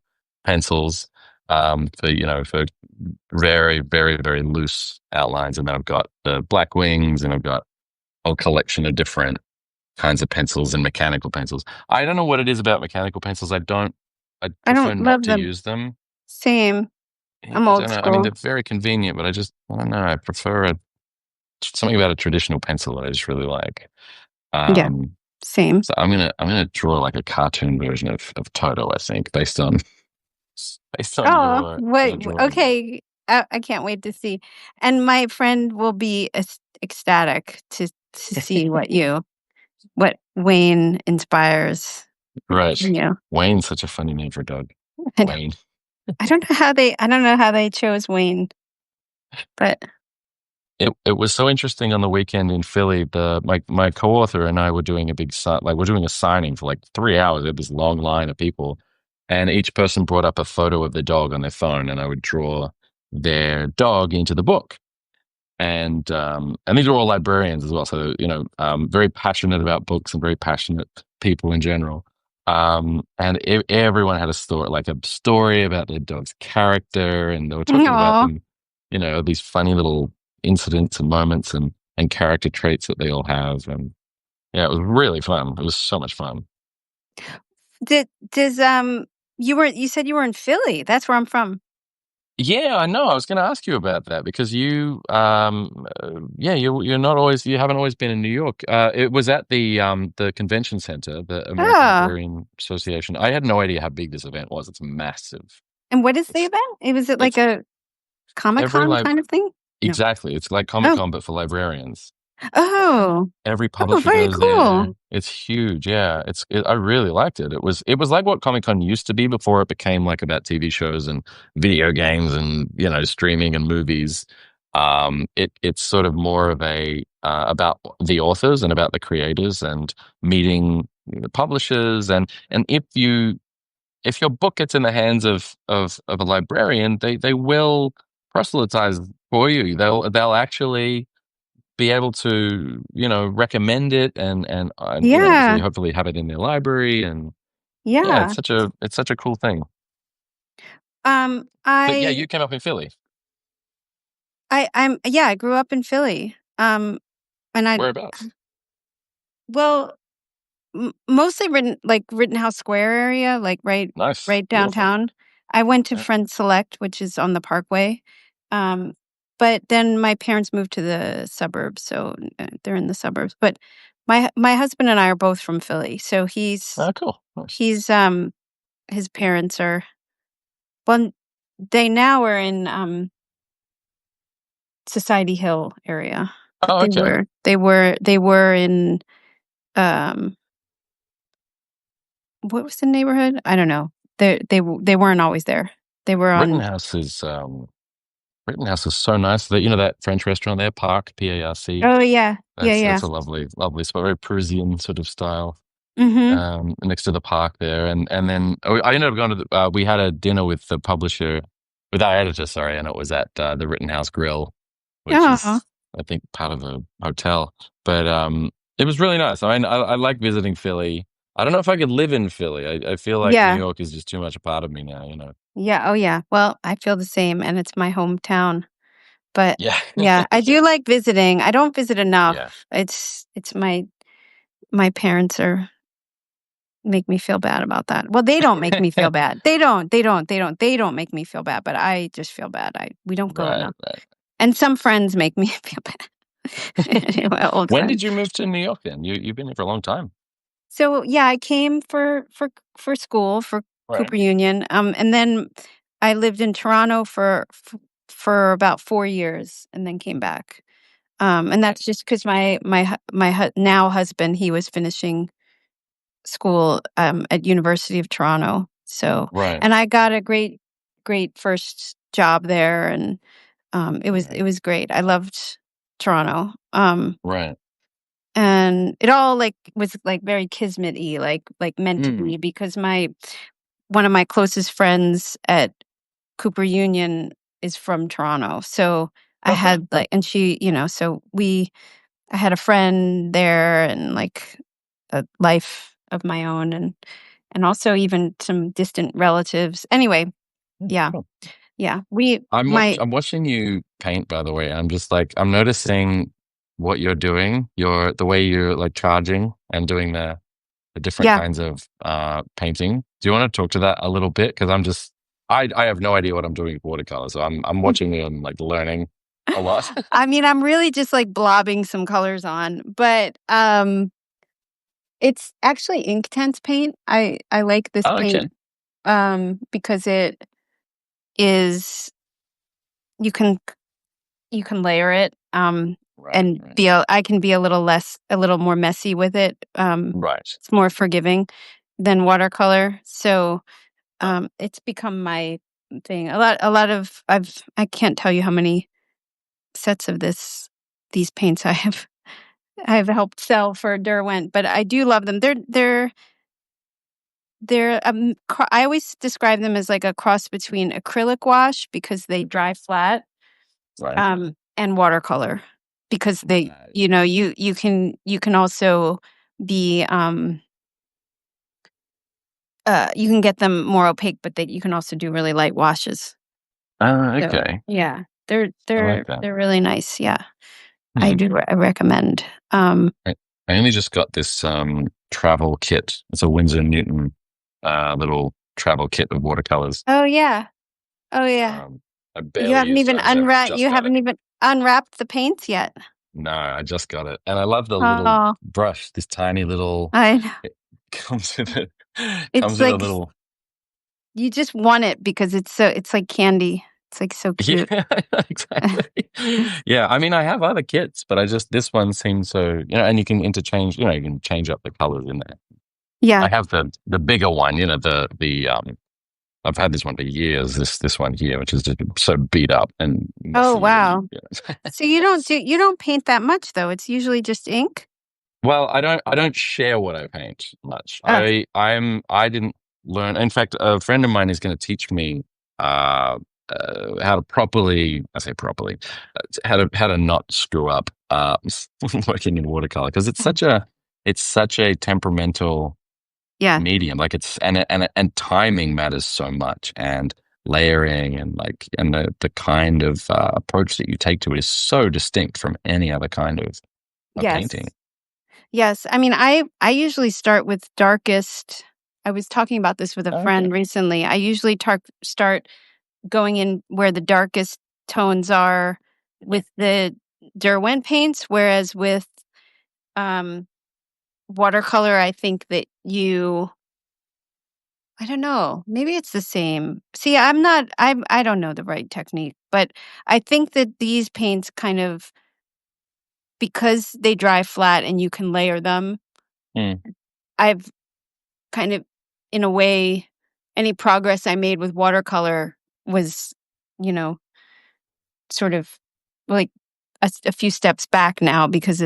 pencils for for very, very, very loose outlines, and then I've got the black wings, and I've got a whole collection of different kinds of pencils and mechanical pencils. I don't know what it is about mechanical pencils. I I prefer don't not love to them. use them. Same. Yeah, I'm I old don't know. I mean, school. they're very convenient, but I don't know. I prefer something about a traditional pencil that I just really like. Yeah, Um, same. so I'm gonna draw like a cartoon version of Toto, I think, based on Oh, your wait. drawing there. Okay. I can't wait to see. And my friend will be ecstatic to see what Wayne inspires. Right. You. Wayne's such a funny name for a dog. I don't, Wayne. I don't know how they chose Wayne, but It was so interesting on the weekend in Philly. My co-author and I were doing a we're doing a signing for like 3 hours. We had this long line of people, and each person brought up a photo of their dog on their phone, and I would draw their dog into the book. And these are all librarians as well, so very passionate about books and very passionate people in general. And everyone had a story, like a story about their dog's character, and they were talking about oh, them, these funny little incidents and moments and character traits that they all have. And yeah, it was really fun. It was so much fun. does you said you were in Philly. That's where I'm from. Yeah, I know. I was going to ask you about that because you haven't always been in New York. It was at the convention center, the American Oh, Librarian Association. I had no idea how big this event was. It's massive. and what is the It's event? Was it like it's a Comic every Con like kind of thing? No. exactly. It's like Comic Oh, Con but for librarians. oh, Every oh, publisher very goes cool. there. It's huge. Yeah, I really liked it. It was like what Comic Con used to be before it became like about TV shows and video games and streaming and movies. It's sort of more of a about the authors and about the creators and meeting the publishers, and if your book gets in the hands of a librarian, they will proselytize for you. They'll actually be able to recommend it and obviously Yeah, hopefully have it in their library. And yeah, yeah. it's such a cool thing. But yeah, I you came up in Philly. yeah, I grew up in Philly. And I Whereabouts? well, mostly Rittenhouse Square area, like Nice, right beautiful. downtown. I went to Yeah. Friends Select, which is on the Parkway. Um, but then my parents moved to the suburbs, so they're in the suburbs. But my husband and I are both from Philly, so Oh, cool. Nice. he's his parents are well, they now are in Society Hill area, but Oh, okay. they were in um what was the neighborhood? I don't know. They weren't always there. They were on. Rittenhouse is Rittenhouse is so nice. That that French restaurant there, Parc. Oh, yeah. Yeah, That's yeah. a lovely, lovely spot, very Parisian sort of style. Mhm. Next to the park there, and then I ended up going to we had a dinner with the publisher, with our editor, sorry, and it was at the Rittenhouse Grill, which Oh, is I think part of a hotel. But it was really nice. I mean, I like visiting Philly. I don't know if I could live in Philly. I feel like New yeah. York is just too much a part of me now. Yeah, oh, yeah. Well, I feel the same, and it's my hometown. But, Yeah. yeah, I do like visiting. I don't visit enough. Yeah. It's my parents are make me feel bad about that. Well, they don't make me feel bad. They don't make me feel bad, but I just feel bad. We don't go Right, enough. right. And some friends make me feel bad. Anyway, old When friends. did you move to New York then? You've been here for a long time. So, yeah, I came for school, for Right. Cooper Union, and then I lived in Toronto for about 4 years and then came back. And that's just 'cause my now husband, he was finishing school, at University of Toronto. So Right. and I got a great first job there, and, Right. it was great. I loved Toronto. Right. And it all, was, very kismet-y, meant to Mm. be because one of my closest friends at Cooper Union is from Toronto, so I had like, and she, so I had a friend there and like a life of my own and also even some distant relatives. Anyway, yeah. Cool. Yeah. I'm watching you paint, by the way. I'm just like I'm noticing what you're doing, the way you're like charging and doing the different Yeah. kinds of painting. Do you want to talk to that a little bit? Because I have no idea what I'm doing with watercolor, so I'm watching you and like learning a lot. I mean, I'm really just like blobbing some colors on, but it's actually Inktense paint. I like this Oh, okay. paint because it is you can you can layer it Right, and right, I can be a little more messy with it. right. It's more forgiving than watercolor. So Uh, it's become my thing. A lot of I can't tell you how many sets of these paints I've helped sell for Derwent, but I do love them. They're I always describe them as like a cross between acrylic wash because they dry flat, right. and watercolor because they, Right. you can also be you can get them more opaque, but you can also do really light washes. So Okay. yeah, I like that. they're really nice. Yeah, Hmm. I recommend. I, I only just got this travel kit. It's a Winsor Newton little travel kit of watercolors. Oh yeah. Oh yeah. I barely used it. I just You got it. haven't even unwrapped the paints yet. No, I just got it. And I love the little Oh, brush, this tiny little I know. it comes with it It's comes with a like little you just want it because it's like candy. It's like so cute. yeah, exactly. Yeah, I mean I have other kits, but I just this one seems so, and you can interchange, you can change up the colors in there. I Yeah. have the bigger one, the I've had this one for years, this one here, which is just so beat up and Oh messy and wow. So you don't paint that much though. It's usually just ink. well, I don't share what I paint much. Oh, I didn't learn. In fact, a friend of mine is going to teach me uh, how to properly. I say properly, how to not screw up working in watercolor because it's such a temperamental yeah. medium. Like and timing matters so much and layering and like and the kind of approach that you take to it is so distinct from any other kind of painting. Yes. Yes. I mean, I usually start with darkest. I was talking about this with a Okay. friend recently. I usually start going in where the darkest tones are with the Derwent paints, whereas with um, watercolor, I think that I don't know, maybe it's the same. See, I don't know the right technique, but I think that these paints kind of, because they dry flat and you can layer them, Mm, I've kind of, in a way, any progress I made with watercolor was, you know, sort of like a few steps back now because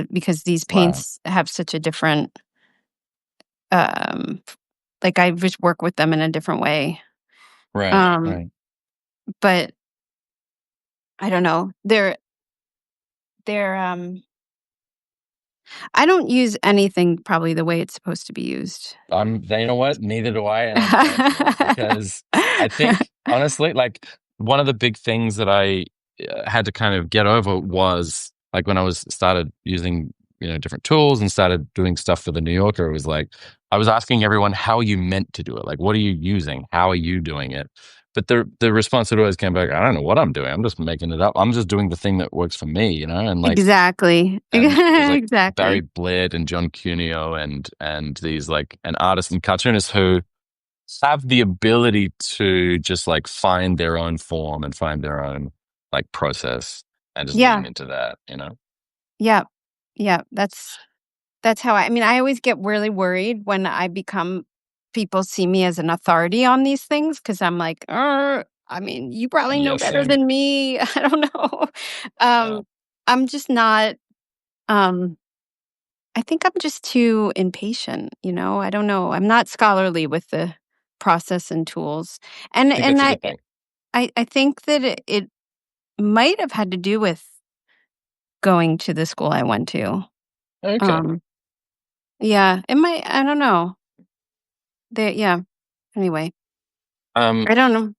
these right. paints have such a different um like I just work with them in a different way. Right. Um Right. but I don't know. They're I don't use anything probably the way it's supposed to be used. You know what? Neither do I, and I'm glad for that because I think honestly, like one of the big things that I had to kind of get over was like when I was started using different tools and started doing stuff for the New Yorker. It was like I was asking everyone, "How are you meant to do it? Like, what are you using? How are you doing it?" But the response that always came back, "I don't know what I'm doing. I'm just making it up. I'm just doing the thing that works for me," and like Exactly. and there's like Barry Exactly. Blair and John Cuneo and these like and artists and cartoonists who have the ability to just like find their own form and find their own like process and just Yeah. lean into that. Yeah. Yeah. That's how I mean, I always get really worried when I become people see me as an authority on these things because I'm like, I mean, you probably know Yeah, better same. than me. I don't know. Yeah, Um, I'm just not, um, I think I'm just too impatient, I don't know. I'm not scholarly with the process and tools. I think And that's a good thing. I think that it might have had to do with going to the school I went to. Okay. Um, yeah, it might. I don't know. Yeah. Anyway, Um, I don't know.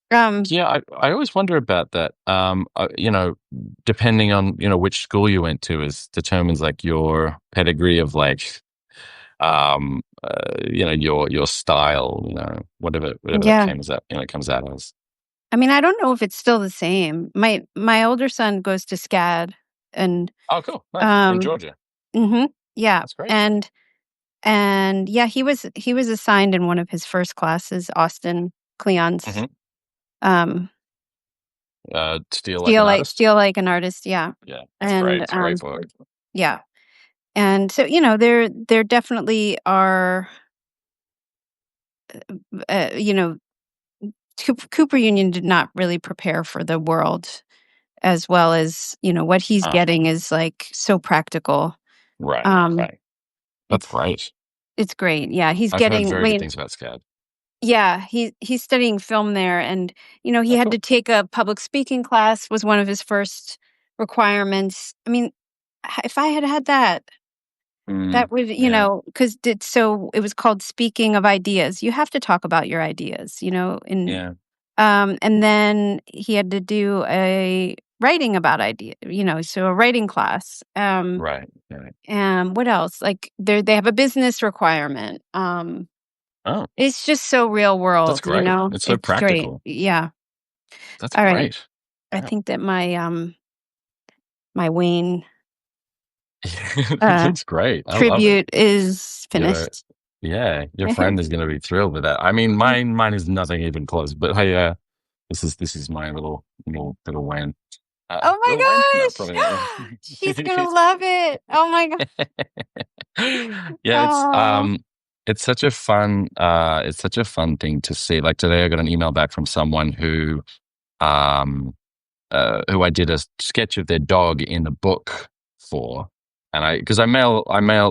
Um, yeah, I always wonder about that. Depending on, which school you went to is determines like your pedigree of like, your style, whatever that yeah. comes out as. I mean, I don't know if it's still the same. My older son goes to SCAD, and Oh, cool. Nice. In um, Georgia. yeah, That's great. and yeah, he was assigned in one of his first classes, Austin Kleon's Hmm. um Steal like an artist. Feel Like an Artist, yeah. Yeah, that's great. And It's a great book. yeah. And so, there definitely are uh, you know, Cooper Union did not really prepare for the world as well as, what he's Ah, getting is like so practical. right, Um right. That's it's great. it's great. Yeah, he's I've heard getting I very good mean, things about SCAD. yeah, he's studying film there, and he Oh, had to cool. take a public speaking class, was one of his first requirements. I mean, if I had had that, Mm, that would, yeah, because did so it was called Speaking of Ideas. You have to talk about your ideas, yeah. and then he had to do a writing about idea, so a writing class. Right, right. And what else? Like they have a business requirement. Oh, It's just so real that's world, great. It's so It's great. practical. Yeah. That's All right. great. I Yeah. think that my Wayne It uh looks great. I love it. tribute is You know, finished. yeah, your friend is going to be thrilled with that. I mean, mine is nothing even close, but hey, this is my little Wayne. Oh Little Wayne? No, my probably not. gosh. She's gonna love it. Oh my god. Yeah, Oh. it's such a fun thing to see. Like today I got an email back from someone um who I did a sketch of their dog in a book for. And because I mail,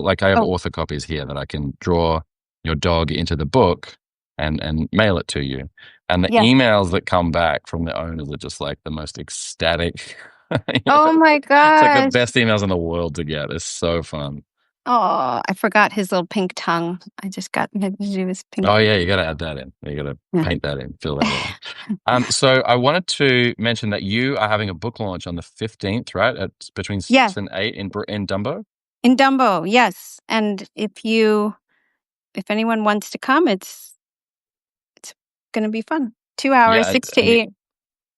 like I have Oh, author copies here that I can draw your dog into the book and mail it to you. And the yeah. emails that come back from the owners are just like the most ecstatic. you Oh know, my it's like the gosh. best emails in the world to get. It's so fun. Oh, I forgot his little pink tongue. I just got had to do his pink. Oh yeah, you got to add that in. You got to Yeah. paint that in, fill that in. So I wanted to mention that you are having a book launch on the 15th, right? At between Yeah, 6 and 8 in Dumbo. in Dumbo, yes. And if anyone wants to come, it's gonna be fun. 2 hours, Yeah, 6 to and 8.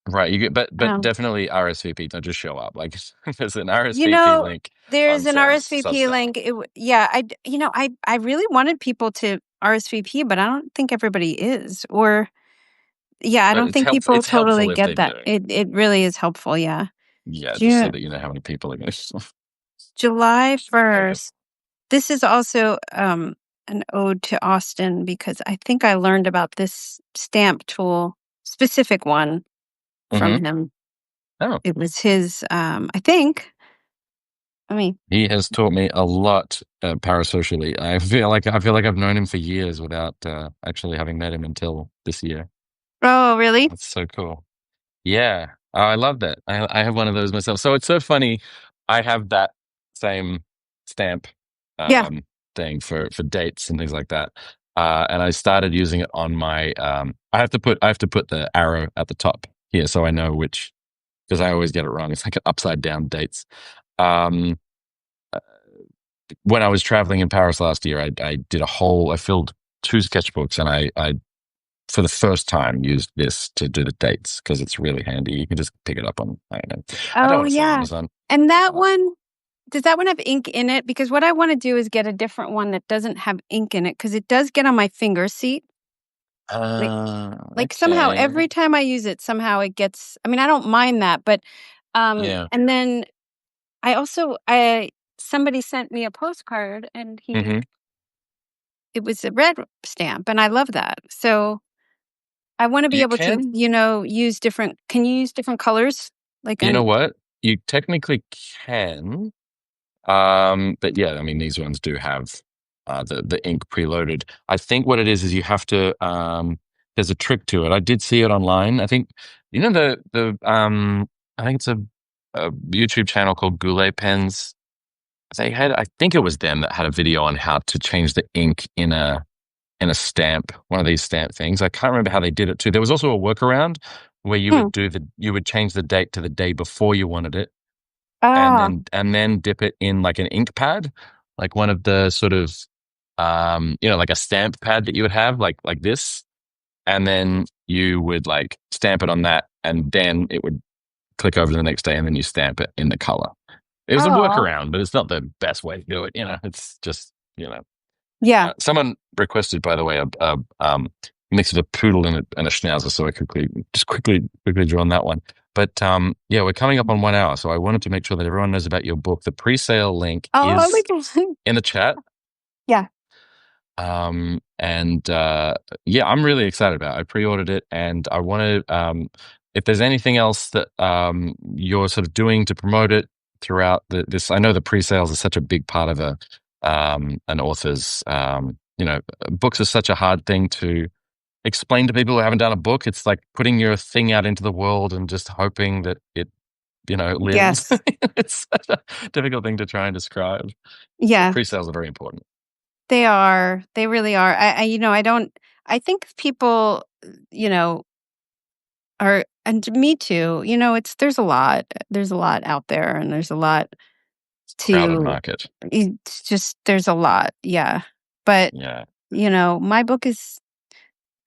right. You get, but Um, definitely RSVP. Don't just show up. Like there's an you RSVP know, link there's on an Sam's RSVP Substack. link. Yeah, I really wanted people to RSVP, but I don't think everybody is. Or yeah, I But don't it's think help. people It's totally helpful if they get that. do. It really is helpful. Yeah. Yeah, just so Ju- that you know how many people are going to. July There you go. 1st. This is also an ode to Austin because I think I learned about this stamp tool, specific one from Hmm. him. Oh, It was his, I think. I mean, he has taught me a lot parasocially. I feel like I've known him for years without actually having met him until this year. oh, really? That's so cool. Yeah, I love that. I have one of those myself. So it's so funny. I have that same stamp Yeah. um, thing for dates and things like that. And I started using it on my. I have to put the arrow at the top here so I know which because I always get it wrong. It's like an upside down dates. Um, when I was traveling in Paris last year, I did a whole. I filled two sketchbooks and I for the first time used this to do the dates because it's really handy. You can just pick it up on, I don't know. I don't Oh, want to say yeah. Amazon. And that Uh, one, does that one have ink in it? Because what I want to do is get a different one that doesn't have ink in it because it does get on my finger. See, like, somehow okay. every time I use it, somehow it gets. I mean, I don't mind that, but Yeah. and then I somebody sent me a postcard and Hmm. it was a red stamp and I love that. So I want to be You able to, can. use different can you use different colors? Like You know an what? You technically can. But yeah, I mean, these ones do have the ink preloaded. I think what it is you have to. There's a trick to it. I did see it online. I think you know the I think it's a YouTube channel called Goulet Pens. I think it was them that had a video on how to change the ink in a stamp, one of these stamp things. I can't remember how they did it too. There was also a workaround where Hmm. you would change the date to the day before you wanted it, Ah, and then dip it in like an ink pad, like one of the sort of like a stamp pad that you would have, like this, and then you would like stamp it on that, and then it would click over to the next day, and then you stamp it in the color. It was a oh, workaround, but it's not the best way to do it. It's just. yeah. Someone requested, by the way, a mix of a poodle and a schnauzer, so I quickly draw on that one. But yeah, we're coming up on 1 hour, so I wanted to make sure that everyone knows about your book. The pre-sale link Oh, is look at in the chat. yeah. And yeah, I'm really excited about it. I pre-ordered it, and I want to. If there's anything else that you're sort of doing to promote it throughout this, I know the pre-sales are such a big part of an author's. Books are such a hard thing to explain to people who haven't done a book. It's like putting your thing out into the world and just hoping that it, lives. Yes. It's such a difficult thing to try and describe. So Yeah. pre-sales are very important. They are. They really are. I don't. I think people, you know, are, and me too. There's a lot. There's a lot out there, and there's a lot Crowded to. market. It's just there's a lot. Yeah, but Yeah. my book is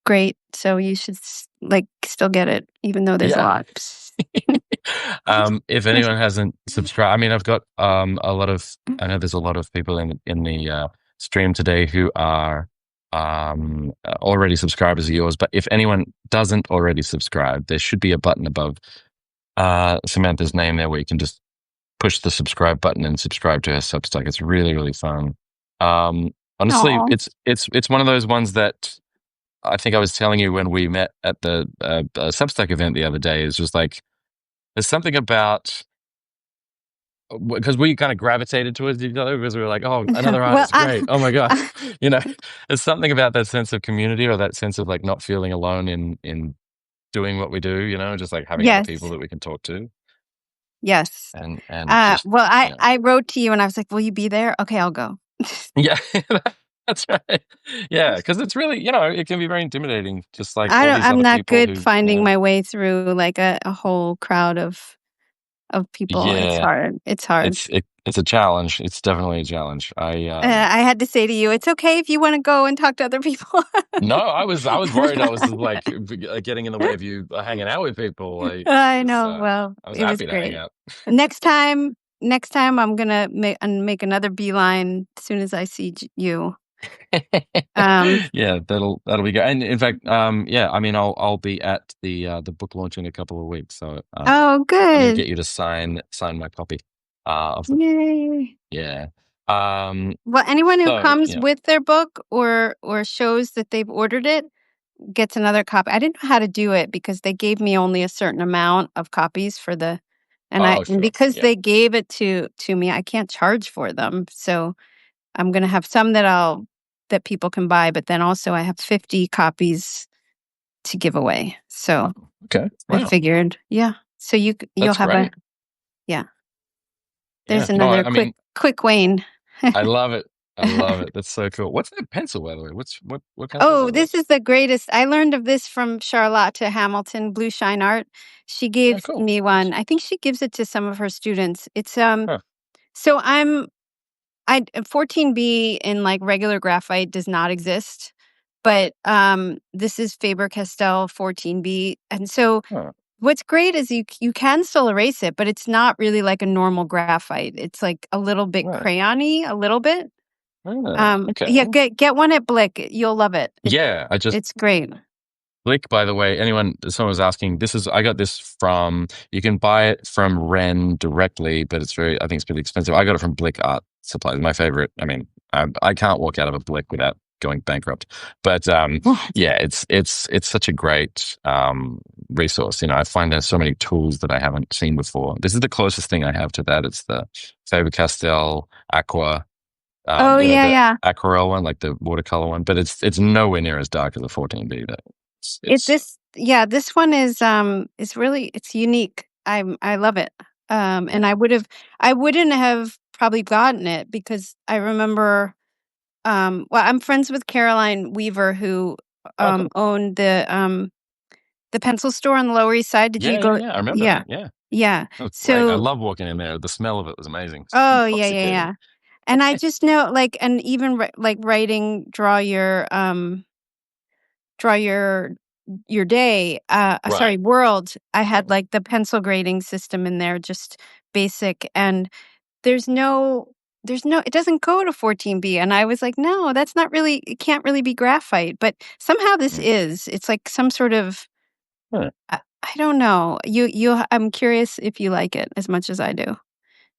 great, so you should still get it, even though there's a Yeah. lot. If anyone hasn't subscribed, I mean, I've got I know there's a lot of people in the stream today who are already subscribers of yours. But if anyone doesn't already subscribe, there should be a button above Samantha's name there where you can just push the subscribe button and subscribe to her Substack. It's really, really fun. Honestly, Oh, it's one of those ones that I think I was telling you when we met at the Substack event the other day. Is just like there's something about because we kind of gravitated towards each other because we were like, oh, another well, artist, great. Oh my God. You know, there's something about that sense of community or that sense of like not feeling alone in doing what we do, just like having other people yes, that we can talk to yes. and just, Well, I yeah. I wrote to you and I was like, "Will you be there?" Okay, I'll go. Yeah, that's right. Yeah, because it's really, it can be very intimidating, just like I all don't. these I'm other not people good who, finding my way through like a whole crowd of people. It's yeah, hard. It's hard. it's a challenge. It's definitely a challenge. I had to say to you, "It's okay if you want to go and talk to other people." No, I was worried I was like getting in the way of you hanging out with people. Like I know. Well, I was it was happy to hang great. out. Next time, I'm gonna make another beeline as soon as I see you. Um. Yeah, that'll be good. And in fact, yeah, I mean, I'll be at the book launch in a couple of weeks, so Oh, I'm going to good. get you to sign my copy of the Yay. yeah. Um, Well, anyone who so comes yeah. with their book or shows that they've ordered it gets another copy. I didn't know how to do it because they gave me only a certain amount of copies for the Oh, and sure. because Yeah. they gave it to me, I can't charge for them. So I'm going to have some that people can buy, but then also I have 50 copies to give away. So Oh, okay. I Wow. figured, yeah. So you'll That's have great. yeah. Yeah. There's No, another I mean, quick Wayne. I love it. I love it. That's so cool. What's that pencil, by the way? What kind of pencil Oh, is that? this is the greatest. I learned of this from Charlotte Hamilton, Blue Shine Art. She Oh, gave cool. me Nice. one. I think she gives it to some of her students. It's Huh. so I 14B in like regular graphite does not exist, but this is Faber-Castell 14B. And so Huh. what's great is you can still erase it, but it's not really like a normal graphite. It's like a little bit Right. crayony, a little bit. Okay. Yeah, get one at Blick. You'll love it. Yeah, It's great. Blick, by the way, someone was asking, I got this you can buy it from Ren directly, but I think it's pretty expensive. I got it from Blick Art Supplies, my favorite. I mean, I can't walk out of a Blick without going bankrupt. But yeah, it's such a great resource. I find there's so many tools that I haven't seen before. This is the closest thing I have to that. It's the Faber-Castell Aqua. Oh yeah, The yeah. aquarelle one, like the watercolor one, but it's nowhere near as dark as the 14B. It It's this yeah, this one is really it's unique. I love it. And I wouldn't have probably gotten it because I remember, well, I'm friends with Caroline Weaver who, Oh, cool. owned the pencil store on the Lower East Side. Did you Yeah, yeah, go? yeah. I remember Yeah. that. Yeah. Yeah. That was great. I So, love walking in there. The smell of it was amazing. oh, yeah, yeah, Intoxicating. yeah. And I just know, like, and even like writing, draw your day, Right. sorry, world. I had like the pencil grading system in there, just basic. And there's no, it doesn't go to 14B. And I was like, no, that's not really, it can't really be graphite. But somehow this Mm. is. It's like some sort of, Huh. I don't know. I'm curious if you like it as much as I do.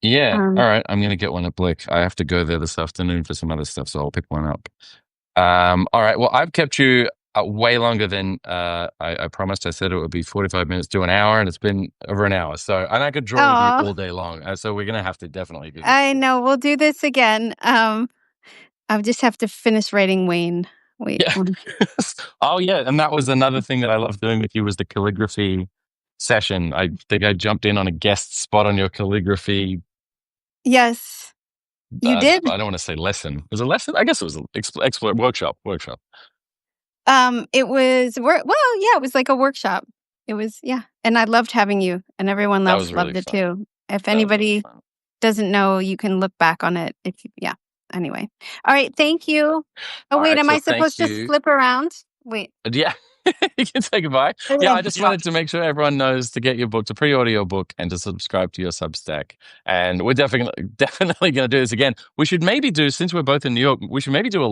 Yeah. All Um, right. I'm gonna get one at Blick. I have to go there this afternoon for some other stuff, so I'll pick one up. All right. Well, I've kept you way longer than I promised. I said it would be 45 minutes to an hour, and it's been over an hour. So, and I could draw with you oh, all day long. So we're gonna have to definitely do this I again. know. We'll do this again. I'll just have to finish writing Wayne. Wait. Yeah. Oh, yeah. And that was another thing that I loved doing with you was the calligraphy session. I think I jumped in on a guest spot on your calligraphy. Yes, you did. I don't want to say lesson. It was a lesson. I guess it was an expert workshop. Workshop. It was well, yeah, it was like a workshop. It was, yeah, and I loved having you, and everyone That else was really loved it fun. too. If That was really anybody fun. doesn't know, you can look back on it if you, yeah. Anyway. All right, thank you. Oh, All wait, right. am So I thank supposed to you. flip around? Wait. Yeah, you can say goodbye. Yeah, Okay. I just wanted to make sure everyone knows to get your book, to pre-order your book, and to subscribe to your Substack. And we're definitely going to do this again. We should maybe do, since we're both in New York, we should maybe do a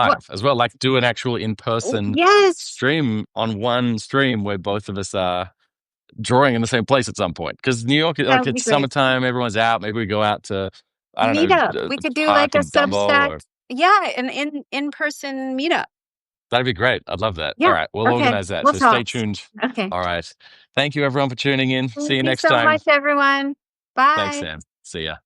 What? live as well, like do an actual in-person Yes. stream on one stream where both of us are drawing in the same place at some point. Because New York, That like would be it's great. summertime, everyone's out. Maybe we go out to, I don't Meetup. know, We the could do like park a in Dumbo, Substack. or Yeah, an in-person meetup. that'd be great. I'd love that. All Yeah. right. We'll Okay. organize that. We'll So stay talk. tuned. Okay. All right. Thank you, everyone, for tuning in. See Thank you you next so time. much, everyone. Thanks, Bye. Sam. See ya.